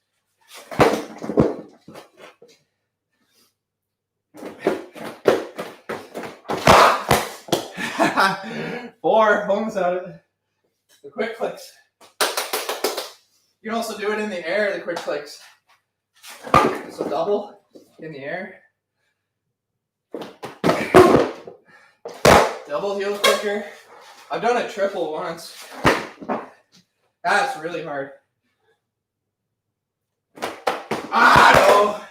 Four, almost out of it. The quick clicks. You can also do it in the air, the quick clicks. So double in the air. Double heel clicker. I've done a triple once. That's really hard. No.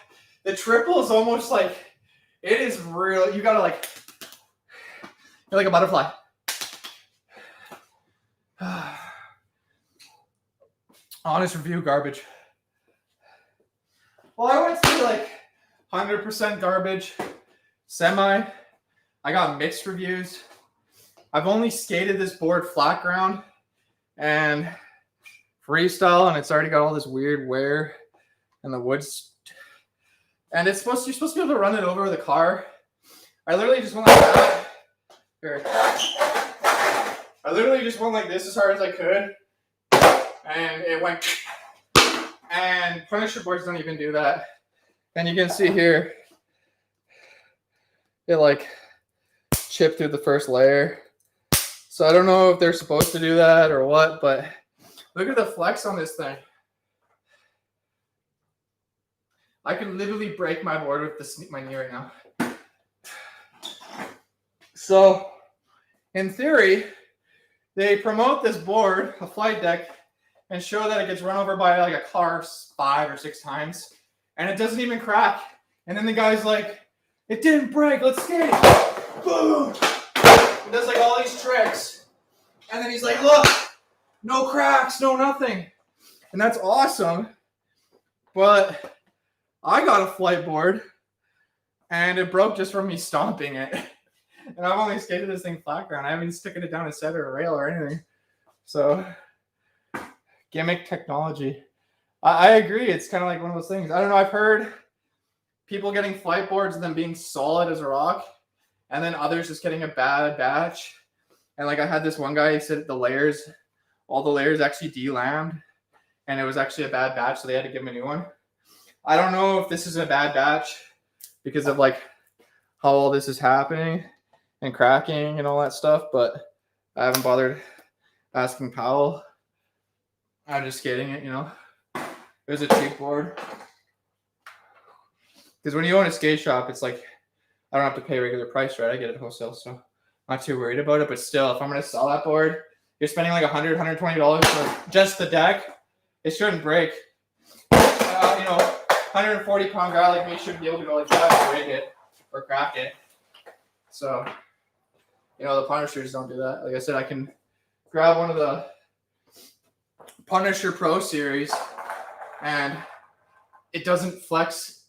The triple is almost like, it is real. You gotta like, you're like a butterfly. Honest review, garbage. Well, I went through like 100% garbage, semi. I got mixed reviews. I've only skated this board flat ground and freestyle, and it's already got all this weird wear and the wood's, and you're supposed to be able to run it over with a car. I literally just went like that. Here. I literally just went like this as hard as I could, and it went. And Punisher boards don't even do that. And you can see here, it like chipped through the first layer. So I don't know if they're supposed to do that or what, but look at the flex on this thing. I could literally break my board with my knee right now. So, in theory, they promote this board, a flight deck, and show that it gets run over by like a car 5 or 6 times, and it doesn't even crack. And then the guy's like, "It didn't break, let's skate." Boom! He does like all these tricks. And then he's like, "Look, no cracks, no nothing." And that's awesome. But I got a flight board, and it broke just from me stomping it. And I've only skated this thing flat ground. I haven't sticking it down a set or a rail or anything. So gimmick technology. I agree. It's kind of like one of those things. I don't know. I've heard people getting flight boards and them being solid as a rock, and then others just getting a bad batch. And like I had this one guy, he said all the layers actually de-lammed, and it was actually a bad batch, so they had to give him a new one. I don't know if this is a bad batch because of like how all this is happening and cracking and all that stuff, but I haven't bothered asking Powell. I'm just skating it, you know. It was a cheap board. Because when you own a skate shop, it's like I don't have to pay regular price, right? I get it wholesale, so I'm not too worried about it. But still, if I'm going to sell that board, you're spending like $100, $120 for just the deck. It shouldn't break. 140-pound guy like me shouldn't be able to go like that and break it or crack it. So, the Punishers don't do that. Like I said, I can grab one of the Punisher Pro Series, and it doesn't flex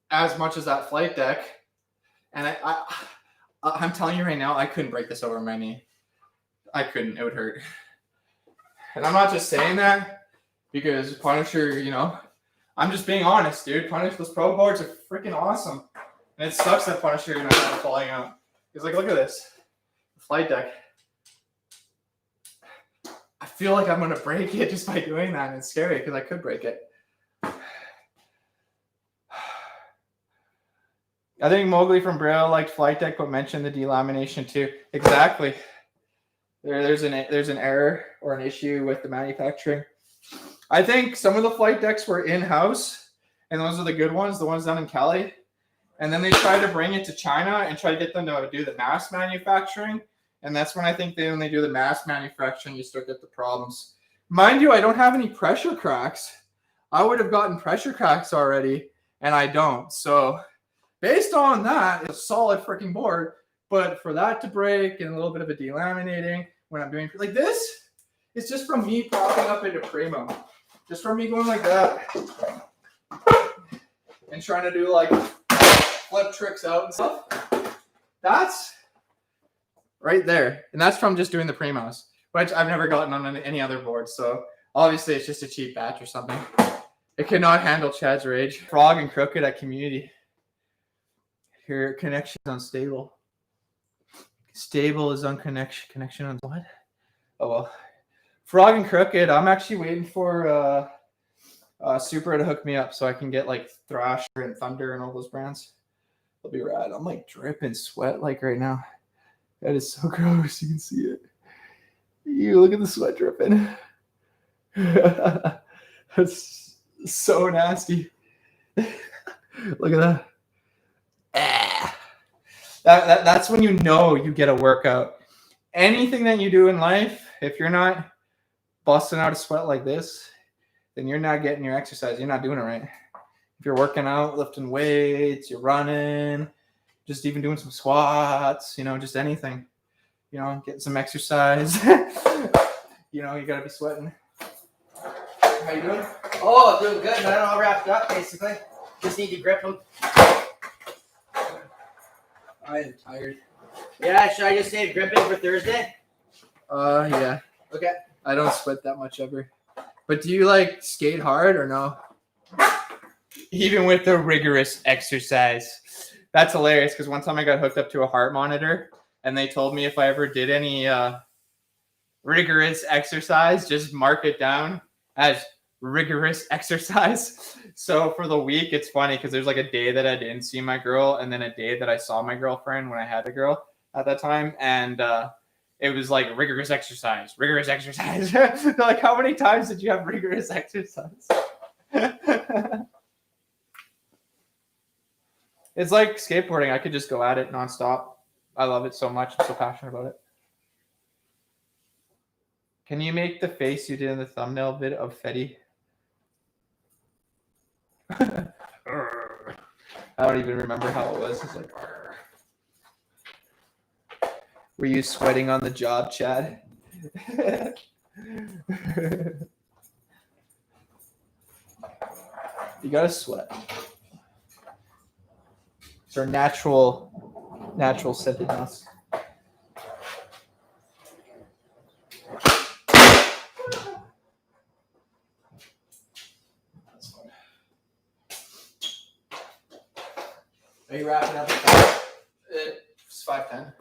as much as that flight deck. And I'm telling you right now, I couldn't break this over my knee. I couldn't. It would hurt. And I'm not just saying that because Punisher, I'm just being honest, dude. Punisher, those Pro boards are freaking awesome. And it sucks that Punisher, kind of falling out. He's like, look at this. The flight deck. I feel like I'm going to break it just by doing that. And it's scary because I could break it. I think Mowgli from Braille liked flight deck, but mentioned the delamination too. Exactly. There's an error or an issue with the manufacturing. I think some of the flight decks were in-house, and those are the good ones, the ones down in Cali. And then they tried to bring it to China and try to get them to do the mass manufacturing. And that's when I think when they do the mass manufacturing, you start to get the problems. Mind you, I don't have any pressure cracks. I would have gotten pressure cracks already, and I don't. So based on that, it's a solid freaking board. But for that to break and a little bit of a delaminating when I'm doing like this, it's just from me popping up into primo. Just from me going like that and trying to do like flip tricks out and stuff. That's right there. And that's from just doing the primos, which I've never gotten on any other board. So obviously it's just a cheap batch or something. It cannot handle Chad's rage. Frog and Crooked at community. Your connection is unstable. Stable is on connection. Connection on what? Oh, well. Frog and Crooked, I'm actually waiting for Super to hook me up so I can get like Thrasher and Thunder and all those brands. It'll be rad. I'm like dripping sweat like right now. That is so gross. You can see it. You look at the sweat dripping. That's so nasty. Look at that. That's when you know you get a workout. Anything that you do in life, if you're not busting out a sweat like this, then you're not getting your exercise. You're not doing it right. If you're working out, lifting weights, you're running, just even doing some squats, just anything, getting some exercise, you got to be sweating. How you doing? Oh, doing good, man. All wrapped up, basically. Just need to grip them. I am tired. Yeah, should I just say gripping for Thursday? Yeah. Okay. I don't sweat that much ever. But do you like skate hard or no? Even with the rigorous exercise. That's hilarious because one time I got hooked up to a heart monitor and they told me if I ever did any rigorous exercise, just mark it down as rigorous exercise. So for the week, it's funny because there's like a day that I didn't see my girl and then a day that I saw my girlfriend when I had a girl at that time. And it was like rigorous exercise. They're like, how many times did you have rigorous exercise? It's like skateboarding. I could just go at it nonstop. I love it so much. I'm so passionate about it. Can you make the face you did in the thumbnail vid of Fetty? I don't even remember how it was. It's like, were you sweating on the job, Chad? You gotta sweat. It's our natural scented musk. Are you wrapping up at 5? It's 5:10.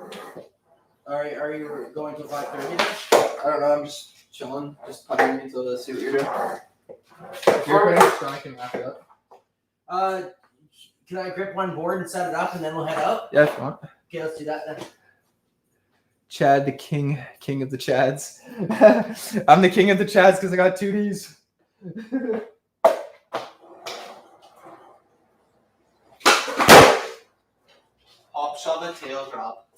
Are you going to 5:30? I don't know. I'm just chilling, just puttering until see what you're doing. If you're ready, so I can wrap it up. Can I grip one board and set it up, and then we'll head out? Yeah, if you want. Okay, let's do that then. Chad, the king of the Chads. I'm the king of the Chads because I got 2 Ds. Hop, shove, and tail drop.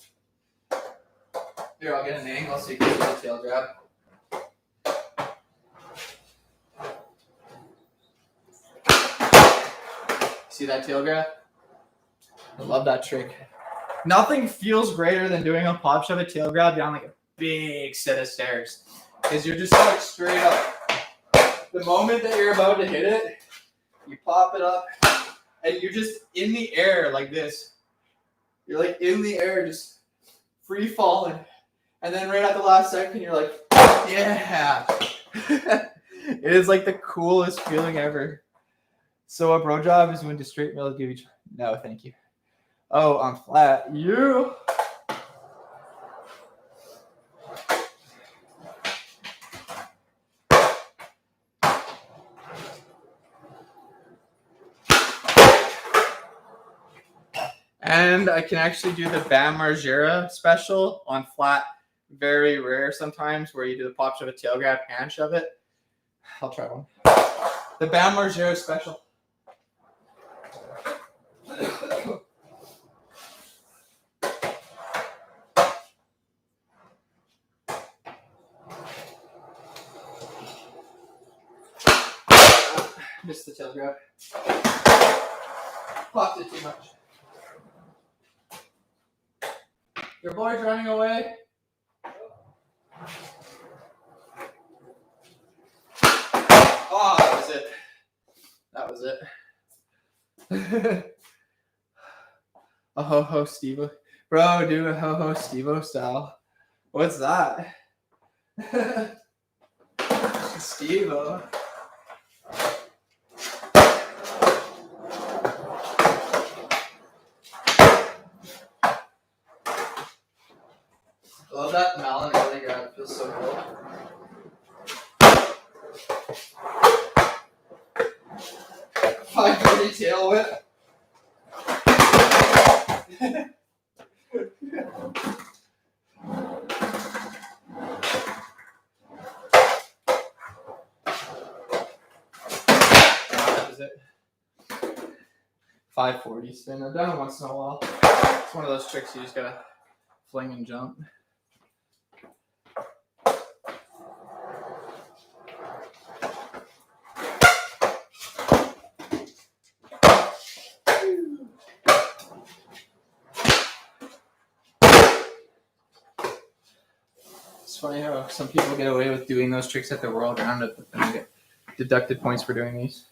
Here, I'll get an angle so you can see the tail drop. See that tail grab? I love that trick. Nothing feels greater than doing a pop shove a tail grab down like a big set of stairs. Because you're just like straight up. The moment that you're about to hit it, you pop it up and you're just in the air like this. You're like in the air, just free falling. And then right at the last second, you're like, yeah. It is like the coolest feeling ever. So a bro job is when to straight middle give each. No, thank you. Oh, I'm flat. You. And I can actually do the Bam Margera special on flat. Very rare sometimes where you do the pop shove a tail grab, hand shove it. I'll try one. The Bam Margera special. Missed the tail grab. Popped it too much. Your boy's running away. Oh, that was it. That was it. A ho-ho Steve-O. Bro, do a ho-ho Steve-O style. What's that? Steve-O. I love that melon early grab. It feels so cool. $5.40 tail whip. That was it. 540 spin. I've done it once in a while. It's one of those tricks you just gotta fling and jump. It's funny how some people get away with doing those tricks at the World Roundup and they get deducted points for doing these.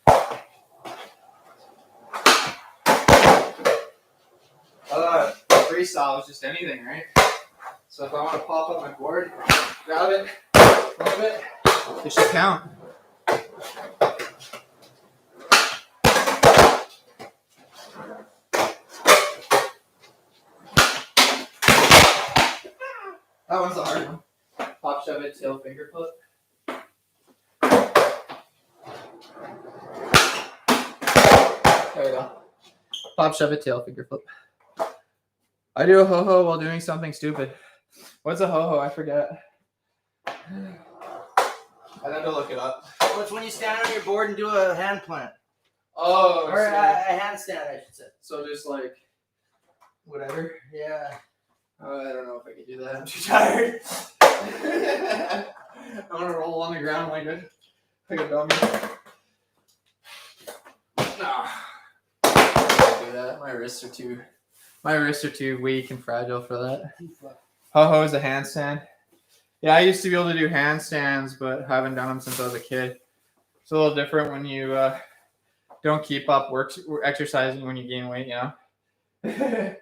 Freestyle is just anything, right? So if I want to pop up my board, grab it, move it, it should count. That one's a hard one. Pop, shove it, tail, finger flip. There we go. Pop, shove it, tail, finger flip. I do a ho-ho while doing something stupid. What's a ho-ho? I forget. I'd have to look it up. Well, it's when you stand on your board and do a hand plant. Oh, or a handstand, I should say. So just like, whatever. Yeah. Oh, I don't know if I could do that. I'm too tired. I want to roll on the ground like a dummy. No. I can't do that. My wrists are too weak and fragile for that. Ho-ho is a handstand. Yeah, I used to be able to do handstands, but haven't done them since I was a kid. It's a little different when you don't keep up exercising when you gain weight, you know? Yep.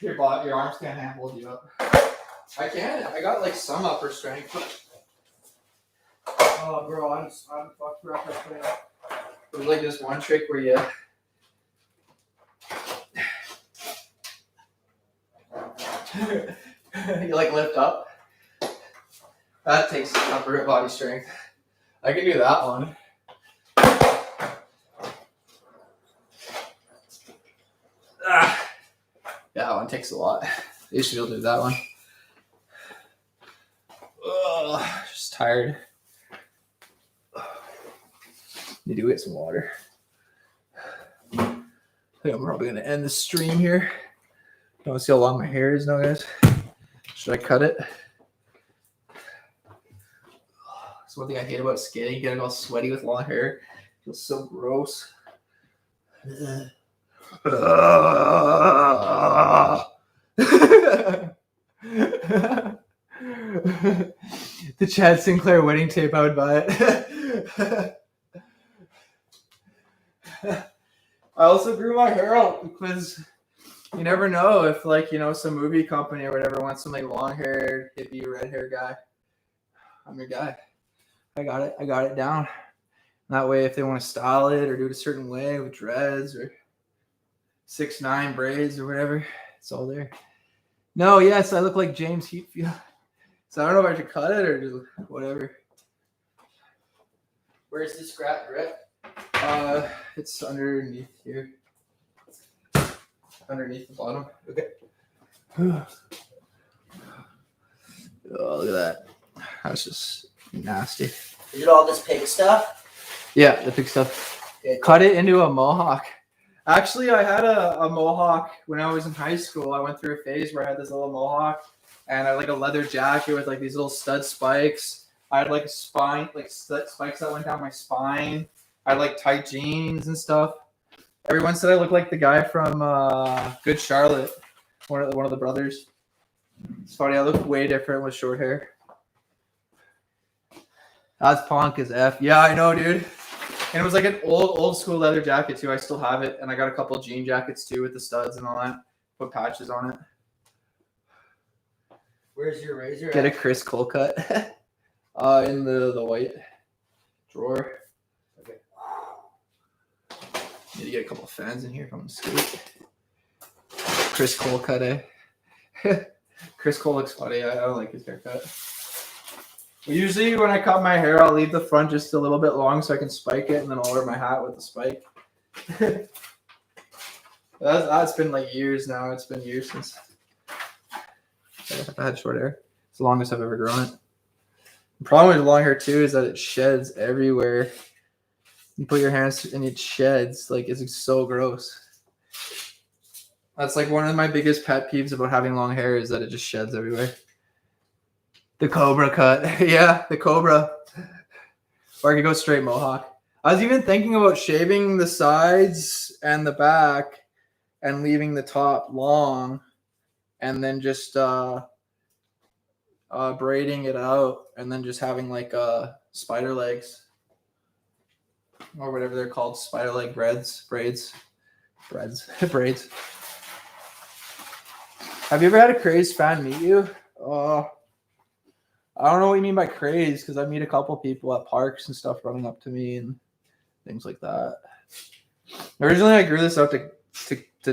Your arms can't handle you up. I can. I got like some upper strength. Oh, bro, I'm fucked for upper strength. There's like this one trick where you You like lift up. That takes upper body strength. I can do that one. Yeah, that one takes a lot. You should be able to do that one. Ugh, just tired. Need to get some water. I think I'm probably gonna end the stream here. You want to see how long my hair is now, guys? Should I cut it? That's one thing I hate about skating. You get all sweaty with long hair. It feels so gross. The Chad Sinclair wedding tape, I would buy it. I also grew my hair out because you never know if, like, you know, some movie company or whatever wants some like long haired hippie red hair guy. I'm your guy. I got it down. That way, if they want to style it or do it a certain way with dreads or 6'9" braids or whatever, it's all there. No, yes, I look like James Heatfield. So I don't know if I should cut it or just whatever. Where's the scrap grip? It's underneath here. Underneath the bottom. Okay. Oh, look at that. That's just nasty. Is it all this pig stuff? Yeah, the pig stuff. Cut it into a mohawk. Actually, I had a mohawk when I was in high school. I went through a phase where I had this little mohawk and I had like a leather jacket with like these little stud spikes. I had like a spine, like stud spikes that went down my spine. I had like tight jeans and stuff. Everyone said I looked like the guy from Good Charlotte, one of the brothers. It's funny, I look way different with short hair. That's punk as F. Yeah, I know, dude. And it was like an old school leather jacket too. I still have it, and I got a couple of jean jackets too with the studs and all that. Put patches on it. Where's your razor? Get a Chris Cole cut. In the white drawer. Okay. Need to get a couple of fans in here if I'm gonna skate. Chris Cole cut, eh? Chris Cole looks funny. I don't like his haircut. Usually when I cut my hair, I'll leave the front just a little bit long so I can spike it, and then I'll wear my hat with the spike. That's been like years now. It's been years since I've had short hair. It's the longest I've ever grown it. The problem with long hair too is that it sheds everywhere. You put your hands and it sheds. Like, it's so gross. That's like one of my biggest pet peeves about having long hair is that it just sheds everywhere. The Cobra cut. Yeah, the Cobra. Or I could go straight mohawk. I was even thinking about shaving the sides and the back and leaving the top long and then just braiding it out and then just having like spider legs or whatever they're called, spider leg braids. Have you ever had a crazed fan meet you? I don't know what you mean by craze, because I meet a couple people at parks and stuff running up to me and things like that. Originally, I grew this out to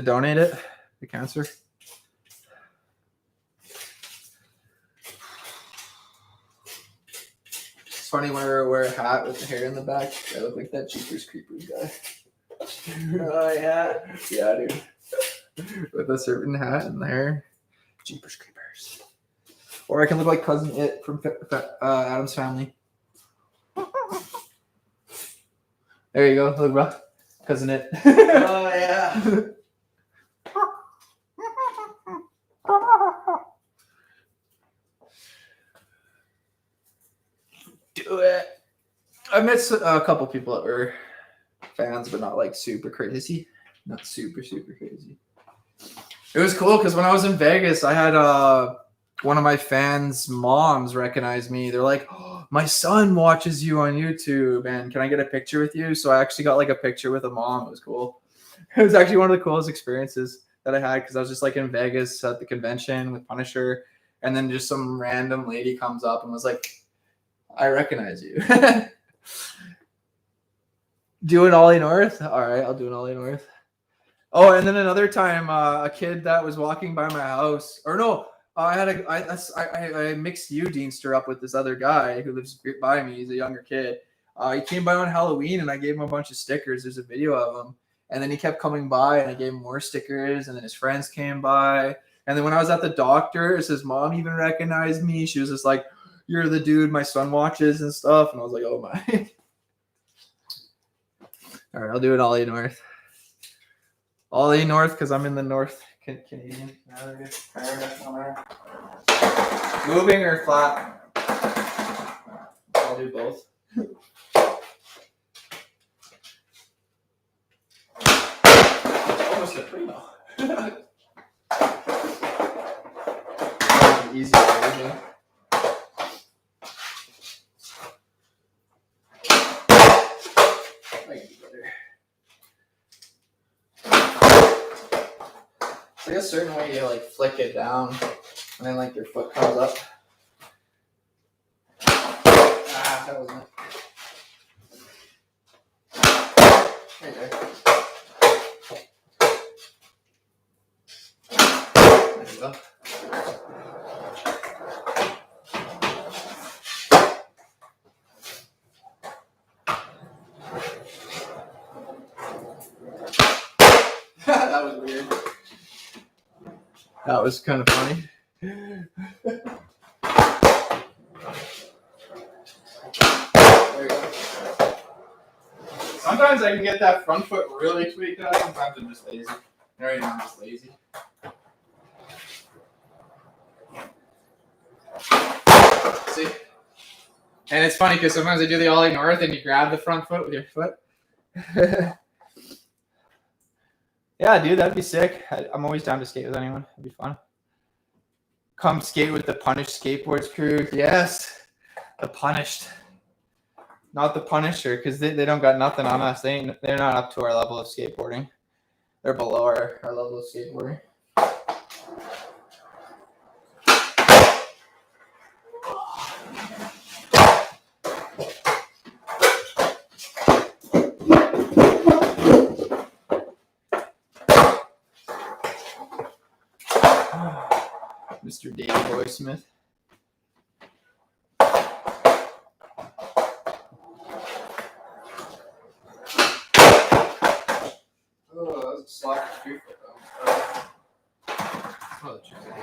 donate it to cancer. It's funny when I wear a hat with the hair in the back. I look like that Jeepers Creepers guy. Oh, yeah. Yeah, dude. With a certain hat and the hair. Jeepers Creepers. Or I can look like Cousin It from Adam's Family. There you go. Look, bro. Cousin It. Oh, yeah. Do it. I met a couple people that were fans, but not like super crazy. Not super crazy. It was cool because when I was in Vegas, I had one of my fans' moms recognize me. They're like, oh, my son watches you on YouTube, and can I get a picture with you? So I actually got like a picture with a mom. It was cool. It was actually one of the coolest experiences that I had because I was just like in Vegas at the convention with Punisher, and then just some random lady comes up and was like, I recognize you. Do an Ollie North? All right, I'll do an Ollie North. Oh, and then another time, a kid that was walking by my house, or no, I mixed you, Deanster, up with this other guy who lives by me. He's a younger kid. He came by on Halloween, and I gave him a bunch of stickers. There's a video of him, and then he kept coming by, and I gave him more stickers, and then his friends came by, and then when I was at the doctor's, his mom even recognized me. She was just like, "You're the dude my son watches and stuff," and I was like, "Oh my." All right, I'll do it Ollie North. Ollie North, because I'm in the North Canadian. Moving or flat? I'll do both. Almost a primo. Easy version. It's like a certain way you like flick it down, and then like your foot comes up. Ah, that wasn't it. Right there. There you go. That was weird. That was kind of funny. There you go. Sometimes I can get that front foot really tweaked out. Sometimes I'm just lazy. Right now I'm just lazy. See? And it's funny because sometimes I do the Ollie North and you grab the front foot with your foot. Yeah, dude, that'd be sick. I'm always down to skate with anyone. It'd be fun. Come skate with the Punished Skateboards crew. Yes, the Punished. Not the Punisher, because they don't got nothing on us. They're not up to our level of skateboarding. They're below our level of skateboarding. Mr. David Boy Smith. Oh, that was a slack street foot though. Oh, the chicken.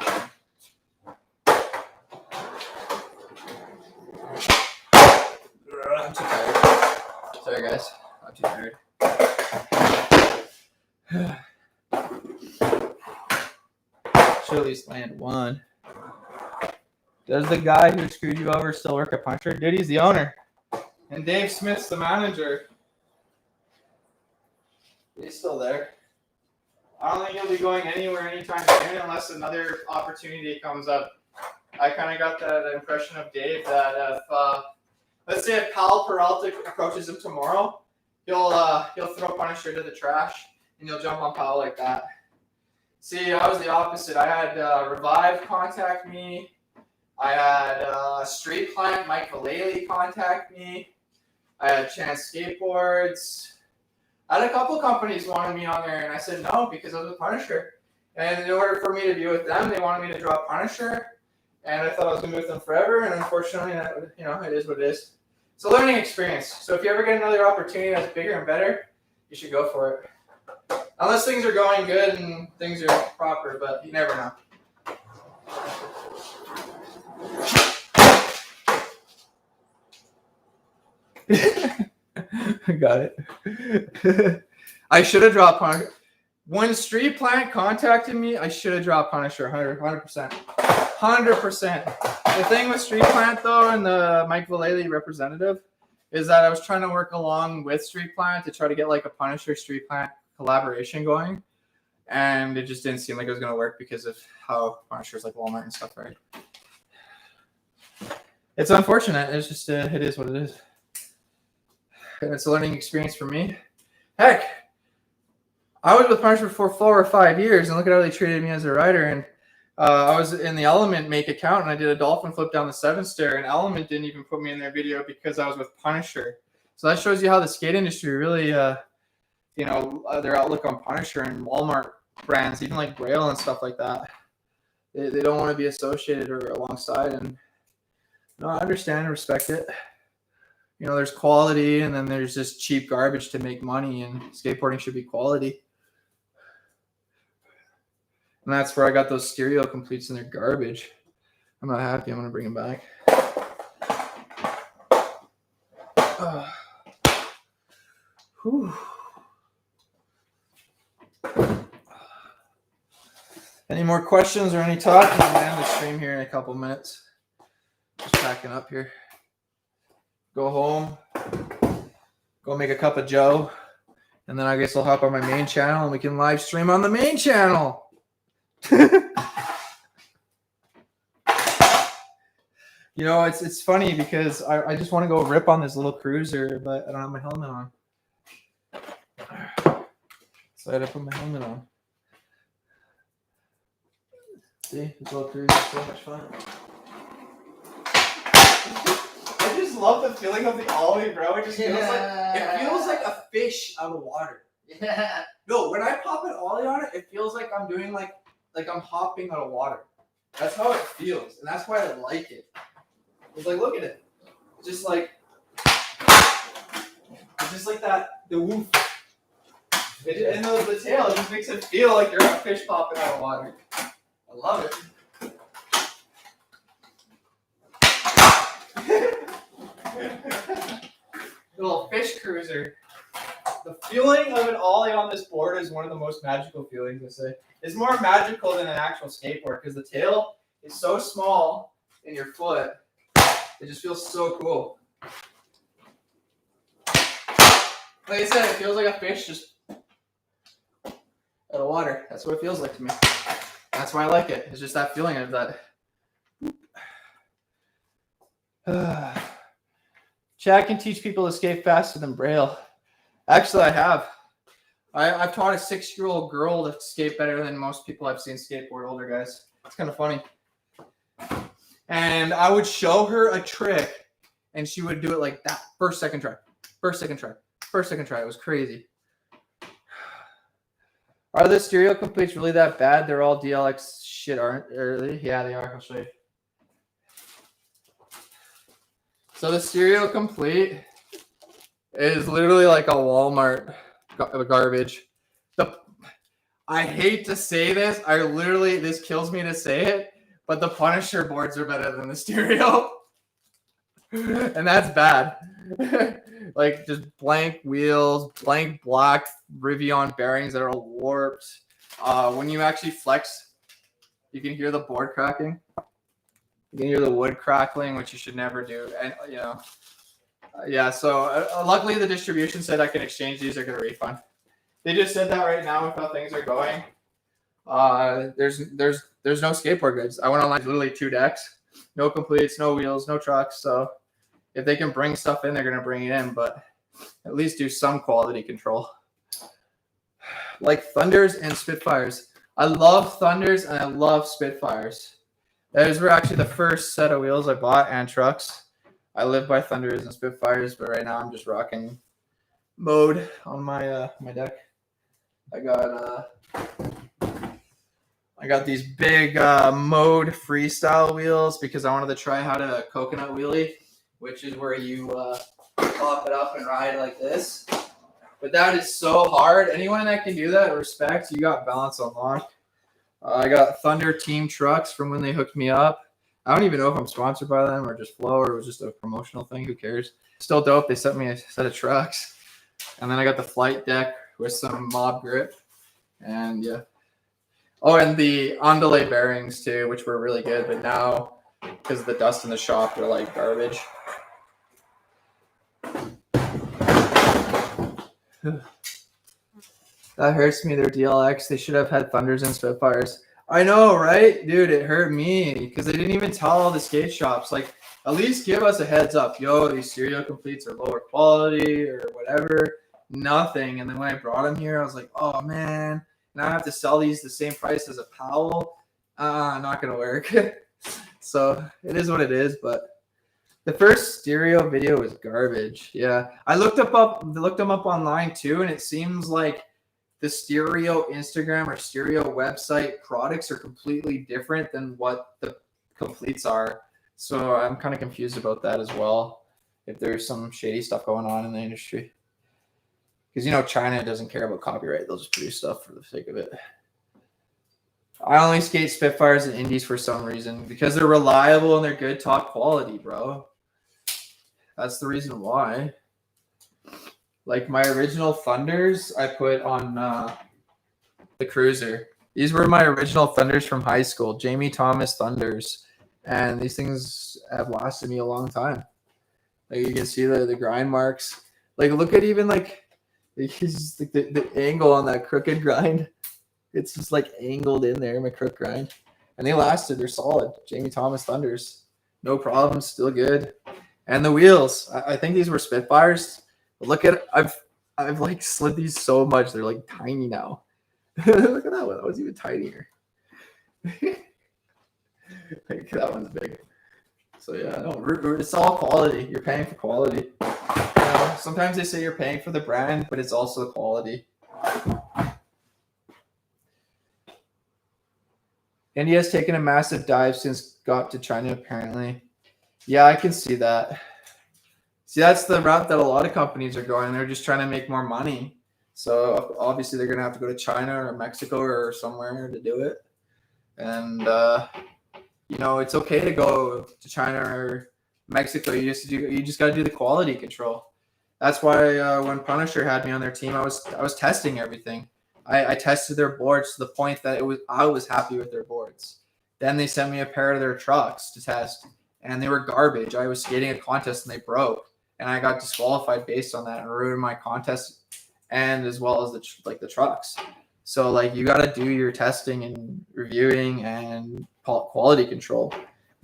I'm too tired. Sorry guys, I'm too tired. Should at least land one. Does the guy who screwed you over still work at Puncher? Dude, he's the owner. And Dave Smith's the manager. He's still there. I don't think he'll be going anywhere anytime soon unless another opportunity comes up. I kind of got that impression of Dave that if, let's say if Pal Peralta approaches him tomorrow, he'll throw Punisher to the trash and he'll jump on Pal like that. See, I was the opposite. I had Revive contact me. I had Street Plant, Mike Vallely contact me. I had Chance Skateboards. I had a couple companies wanted me on there, and I said no because I was with Punisher. And in order for me to be with them, they wanted me to drop Punisher. And I thought I was going to be with them forever, and unfortunately, it is what it is. It's a learning experience. So if you ever get another opportunity that's bigger and better, you should go for it. Unless things are going good and things are proper, but you never know. I got it. I should have dropped Punisher. When Street Plant contacted me, I should have dropped Punisher 100%. 100%. The thing with Street Plant, though, and the Mike Vallely representative, is that I was trying to work along with Street Plant to try to get like a Punisher Street Plant collaboration going. And it just didn't seem like it was going to work because of how Punisher's like Walmart and stuff, right? It's unfortunate. It's just, it is what it is. And it's a learning experience for me. Heck, I was with Punisher for 4 or 5 years, and look at how they treated me as a rider. And I was in the Element Make account, and I did a dolphin flip down the 7-stair, and Element didn't even put me in their video because I was with Punisher. So that shows you how the skate industry really their outlook on Punisher and Walmart brands, even like Braille and stuff like that. They don't want to be associated or alongside. And no, I understand and respect it. There's quality, and then there's just cheap garbage to make money, and skateboarding should be quality. And that's where I got those stereo completes, and they're garbage. I'm not happy. I'm going to bring them back. Whew. Any more questions or any talk? I'm going to end the stream here in a couple minutes. Just packing up here. Go home. Go make a cup of joe. And then I guess I'll hop on my main channel and we can live stream on the main channel. It's funny because I just want to go rip on this little cruiser, but I don't have my helmet on. So I had to put my helmet on. See, this little cruiser is so much fun. I just love the feeling of the ollie, bro. It just feels like a fish out of water. Yeah. No, when I pop an ollie on it, it feels like I'm doing like I'm hopping out of water. That's how it feels, and that's why I like it. It's like, look at it. It's just like that, the woof. And the tail just makes it feel like you're a fish popping out of water. I love it. Little fish cruiser. The feeling of an ollie on this board is one of the most magical feelings, I say. It's more magical than an actual skateboard because the tail is so small in your foot. It just feels so cool. Like I said, it feels like a fish just out of water. That's what it feels like to me. That's why I like it. It's just that feeling of that. Chad can teach people to skate faster than Braille. Actually, I have. I've taught a 6-year-old girl to skate better than most people I've seen skateboard, older guys. It's kind of funny. And I would show her a trick, and she would do it like that. First, second try. It was crazy. Are the stereo completes really that bad? They're all DLX shit, aren't they? Yeah, they are. I'll show you. So the stereo complete is literally like a Walmart garbage. I hate to say this. This kills me to say it, but the Punisher boards are better than the stereo. And that's bad. Like just blank wheels, blank black Rivian bearings that are all warped. When you actually flex, you can hear the board cracking. You can hear the wood crackling, which you should never do. And yeah. So luckily the distribution said I can exchange these. They're gonna refund. They just said that right now with how things are going. There's no skateboard goods. I went online, literally 2 decks, no completes, no wheels, no trucks. So if they can bring stuff in, they're gonna bring it in, but at least do some quality control. Like Thunders and Spitfires. I love Thunders and I love Spitfires. Those were actually the first set of wheels I bought and trucks. I live by Thunders and Spitfires, but right now I'm just rocking mode on my my deck. I got these big mode freestyle wheels because I wanted to try how to coconut wheelie, which is where you pop it up and ride like this. But that is so hard. Anyone that can do that, respect. You got balance on lock. I got Thunder Team Trucks from when they hooked me up. I don't even know if I'm sponsored by them or just Flow or it was just a promotional thing. Who cares? Still dope. They sent me a set of trucks. And then I got the flight deck with some mob grip. And yeah. Oh, and the Andale bearings too, which were really good. But now, because of the dust in the shop, they're like garbage. That hurts me. They're DLX. They should have had Thunders and Spitfires. I know, right? Dude, it hurt me because they didn't even tell all the skate shops. Like, at least give us a heads up. Yo, these stereo completes are lower quality or whatever. Nothing. And then when I brought them here, I was like, oh, man. Now I have to sell these the same price as a Powell. Not going to work. So it is what it is. But The first stereo video was garbage. Yeah, I looked them up online too, and it seems like the stereo Instagram or stereo website products are completely different than what the completes are. So I'm kind of confused about that as well. If there's some shady stuff going on in the industry, because China doesn't care about copyright; they'll just produce stuff for the sake of it. I only skate Spitfires and Indies for some reason because they're reliable and they're good top quality, bro. That's the reason why. Like my original Thunders, I put on the Cruiser. These were my original Thunders from high school, Jamie Thomas Thunders, and these things have lasted me a long time. Like you can see the grind marks. Like look at even like the angle on that crooked grind. It's just like angled in there, my crook grind. And they lasted. They're solid. Jamie Thomas Thunders. No problems. Still good. And the wheels. I think these were Spitfires. But look at it. I've like slid these so much. They're like tiny now. Look at that one. That one's even tinier. Like, that one's big. So yeah, no, it's all quality. You're paying for quality. Sometimes they say you're paying for the brand, but it's also the quality. India's taken a massive dive since got to China, apparently. Yeah, I can see that. See, that's the route that a lot of companies are going. They're just trying to make more money. So obviously they're going to have to go to China or Mexico or somewhere to do it. And, it's okay to go to China or Mexico. You just got to do the quality control. That's why when Punisher had me on their team, I was testing everything. I tested their boards to the point that I was happy with their boards. Then they sent me a pair of their trucks to test, and they were garbage. I was skating a contest and they broke, and I got disqualified based on that and ruined my contest, and as well as the trucks. So like you got to do your testing and reviewing and quality control.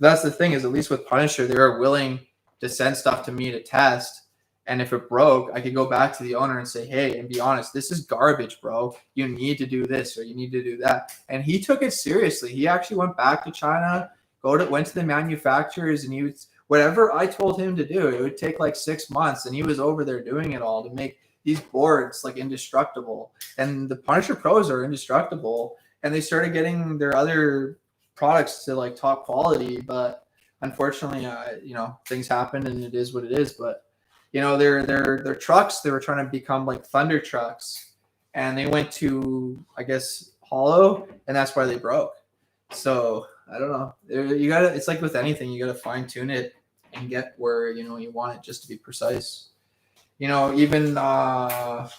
That's the thing is, at least with Punisher, they were willing to send stuff to me to test. And if it broke, I could go back to the owner and say, hey, and be honest, this is garbage, bro. You need to do this or you need to do that. And he took it seriously. He actually went back to China, went to the manufacturers, and whatever I told him to do, it would take like 6 months. And he was over there doing it all to make these boards like indestructible. And the Punisher Pros are indestructible. And they started getting their other products to like top quality. But unfortunately, things happened and it is what it is. But their trucks, they were trying to become like Thunder trucks, and they went to, I guess, hollow, and that's why they broke. So I don't know. It's like with anything, you gotta fine tune it and get where you want it just to be precise. Even what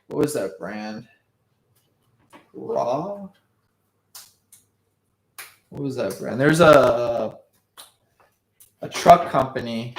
was that brand? Raw. What was that brand? There's a truck company.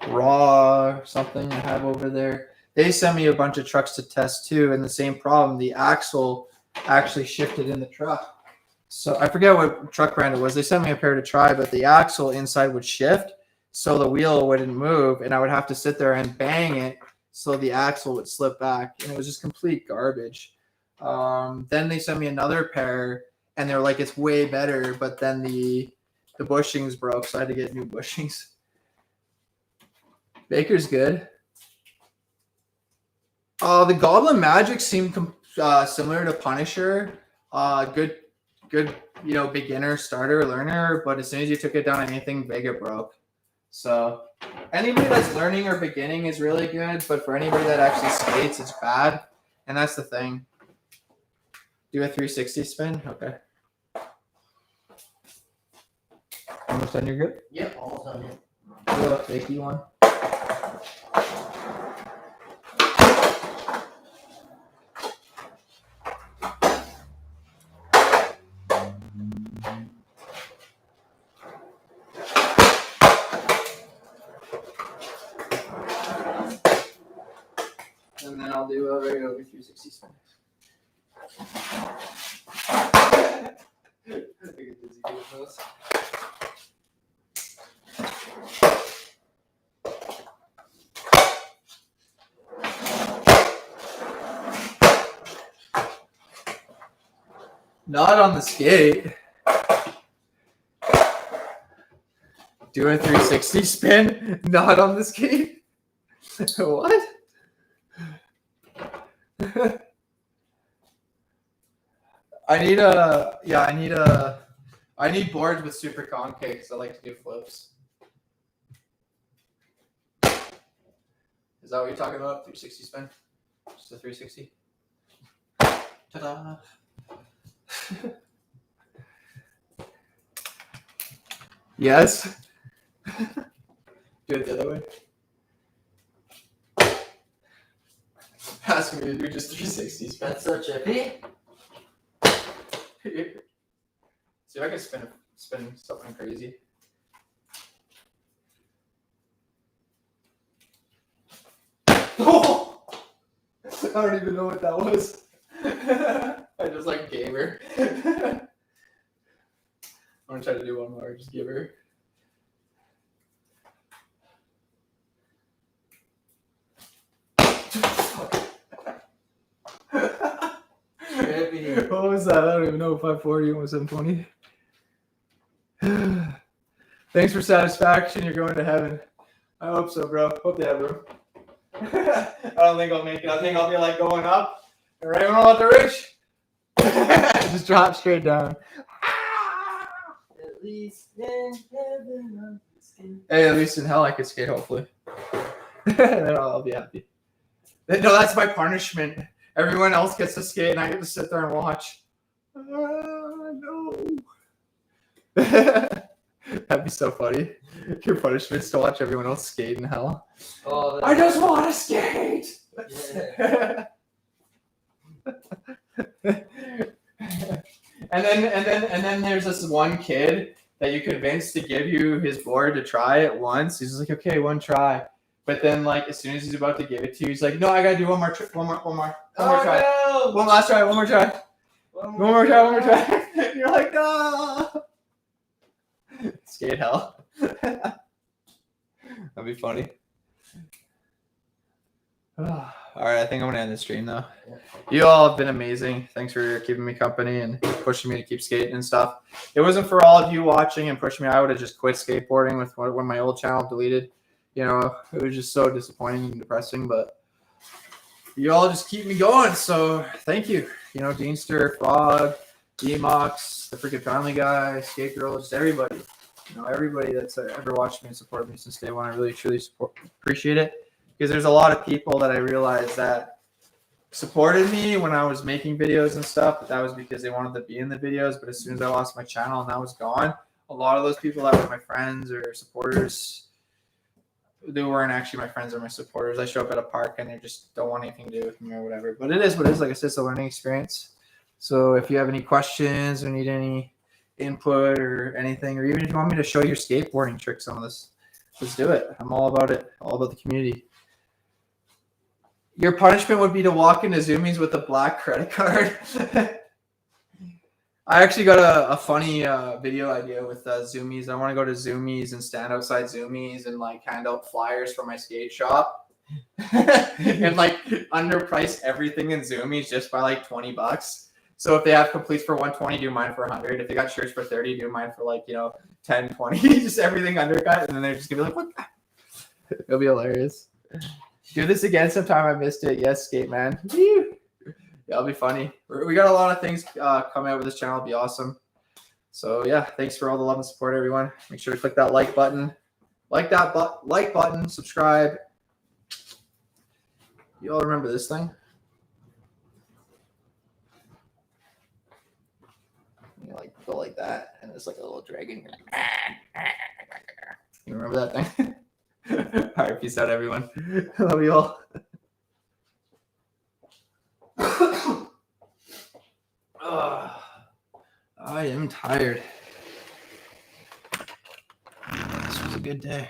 Raw or something I have over there. They sent me a bunch of trucks to test too, and the same problem. The axle actually shifted in the truck. So I forget what truck brand it was. They sent me a pair to try, but the axle inside would shift, so the wheel wouldn't move, and I would have to sit there and bang it so the axle would slip back, and it was just complete garbage. Then they sent me another pair, and they were like, it's way better, but then the bushings broke, so I had to get new bushings. Baker's good. The Goblin Magic seemed similar to Punisher. Good, beginner, starter, learner. But as soon as you took it down anything big, it broke. So anybody that's learning or beginning is really good. But for anybody that actually skates, it's bad. And that's the thing. Do a 360 spin. Okay. Almost done your grip? Yep, almost done. Do a fakey one. And then I'll do a right over 360 spin. I get dizzy doing those. Not on the skate. Do a 360 spin, not on the skate. What? I need boards with super concave because I like to do flips. Is that what you're talking about? 360 spin? Just a 360? Ta-da! Yes. Do it the other way. Asking me to do just 360 spin. That's so chippy. See if I can spin something crazy. Oh! I don't even know what that was. I just like gave her. I'm gonna try to do one more. Just give her. What was that? I don't even know. 540 or 720. Thanks for satisfaction. You're going to heaven. I hope so, bro. Hope they have room. I don't think I'll make it. I think I'll be like going up. And right when I'm about to reach, just drop straight down. At least in heaven. Hey, at least in hell I could skate, hopefully. Then I'll be happy. No, that's my punishment. Everyone else gets to skate and I get to sit there and watch. No. That'd be so funny. Your punishment's to watch everyone else skate in hell. Oh, I just want to skate. Yeah. and then there's this one kid that you convinced to give you his board to try it once. He's just like, okay, one try. But then, like, as soon as he's about to give it to you, he's like, no, I gotta do one more try. One more try. No. One last try. One more try. One more try. You're like, no. Skate hell. That'd be funny. All right, I think I'm gonna end the stream though. You all have been amazing. Thanks for keeping me company and pushing me to keep skating and stuff. It wasn't for all of you watching and pushing me. I would have just quit skateboarding with when my old channel deleted. You know, it was just so disappointing and depressing. But you all just keep me going. So thank you. You know, Deanster, Frog, D-Mox, the freaking Family Guy, Skate Girl, just everybody. You know, everybody that's ever watched me and supported me since day one. I really, truly appreciate it. Because there's a lot of people that I realized that supported me when I was making videos and stuff, but that was because they wanted to be in the videos. But as soon as I lost my channel and that was gone, a lot of those people that were my friends or supporters, they weren't actually my friends or my supporters. I show up at a park and they just don't want anything to do with me or whatever. But it is what it is. Like I said, it's a learning experience. So if you have any questions or need any input or anything, or even if you want me to show your skateboarding tricks on this, let's do it. I'm all about it, all about the community. Your punishment would be to walk into Zoomies with a black credit card. I actually got a funny video idea with Zoomies. I want to go to Zoomies and stand outside Zoomies and like hand out flyers for my skate shop and like underprice everything in Zoomies just by like $20. So if they have completes for $120, do mine for $100. If they got shirts for $30, do mine for like, you know, $10, $20. Just everything undercut, and then they're just gonna be like, "What?" It'll be hilarious. Do this again sometime. I missed it. Yes, skate man. Yeah, it'll be funny. We got a lot of things coming out with this channel. It'll be awesome. So yeah, thanks for all the love and support, everyone. Make sure to click that like button, like button, subscribe. You all remember this thing? You like go like that, and it's like a little dragon. You're like, you remember that thing? All right, peace out, everyone. Love you all. I am tired. This was a good day.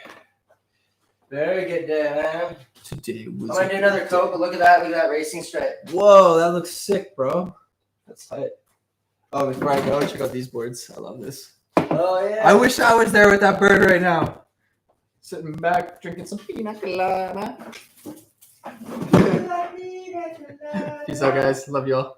Very good day, man. Today was. I'm gonna do another coat, but look at that. Look at that racing stripe. Whoa, that looks sick, bro. That's tight. Oh, before I go, check out these boards. I love this. Oh, yeah. I wish I was there with that bird right now. Sitting back, drinking some pina colada. Peace out, guys. Love y'all.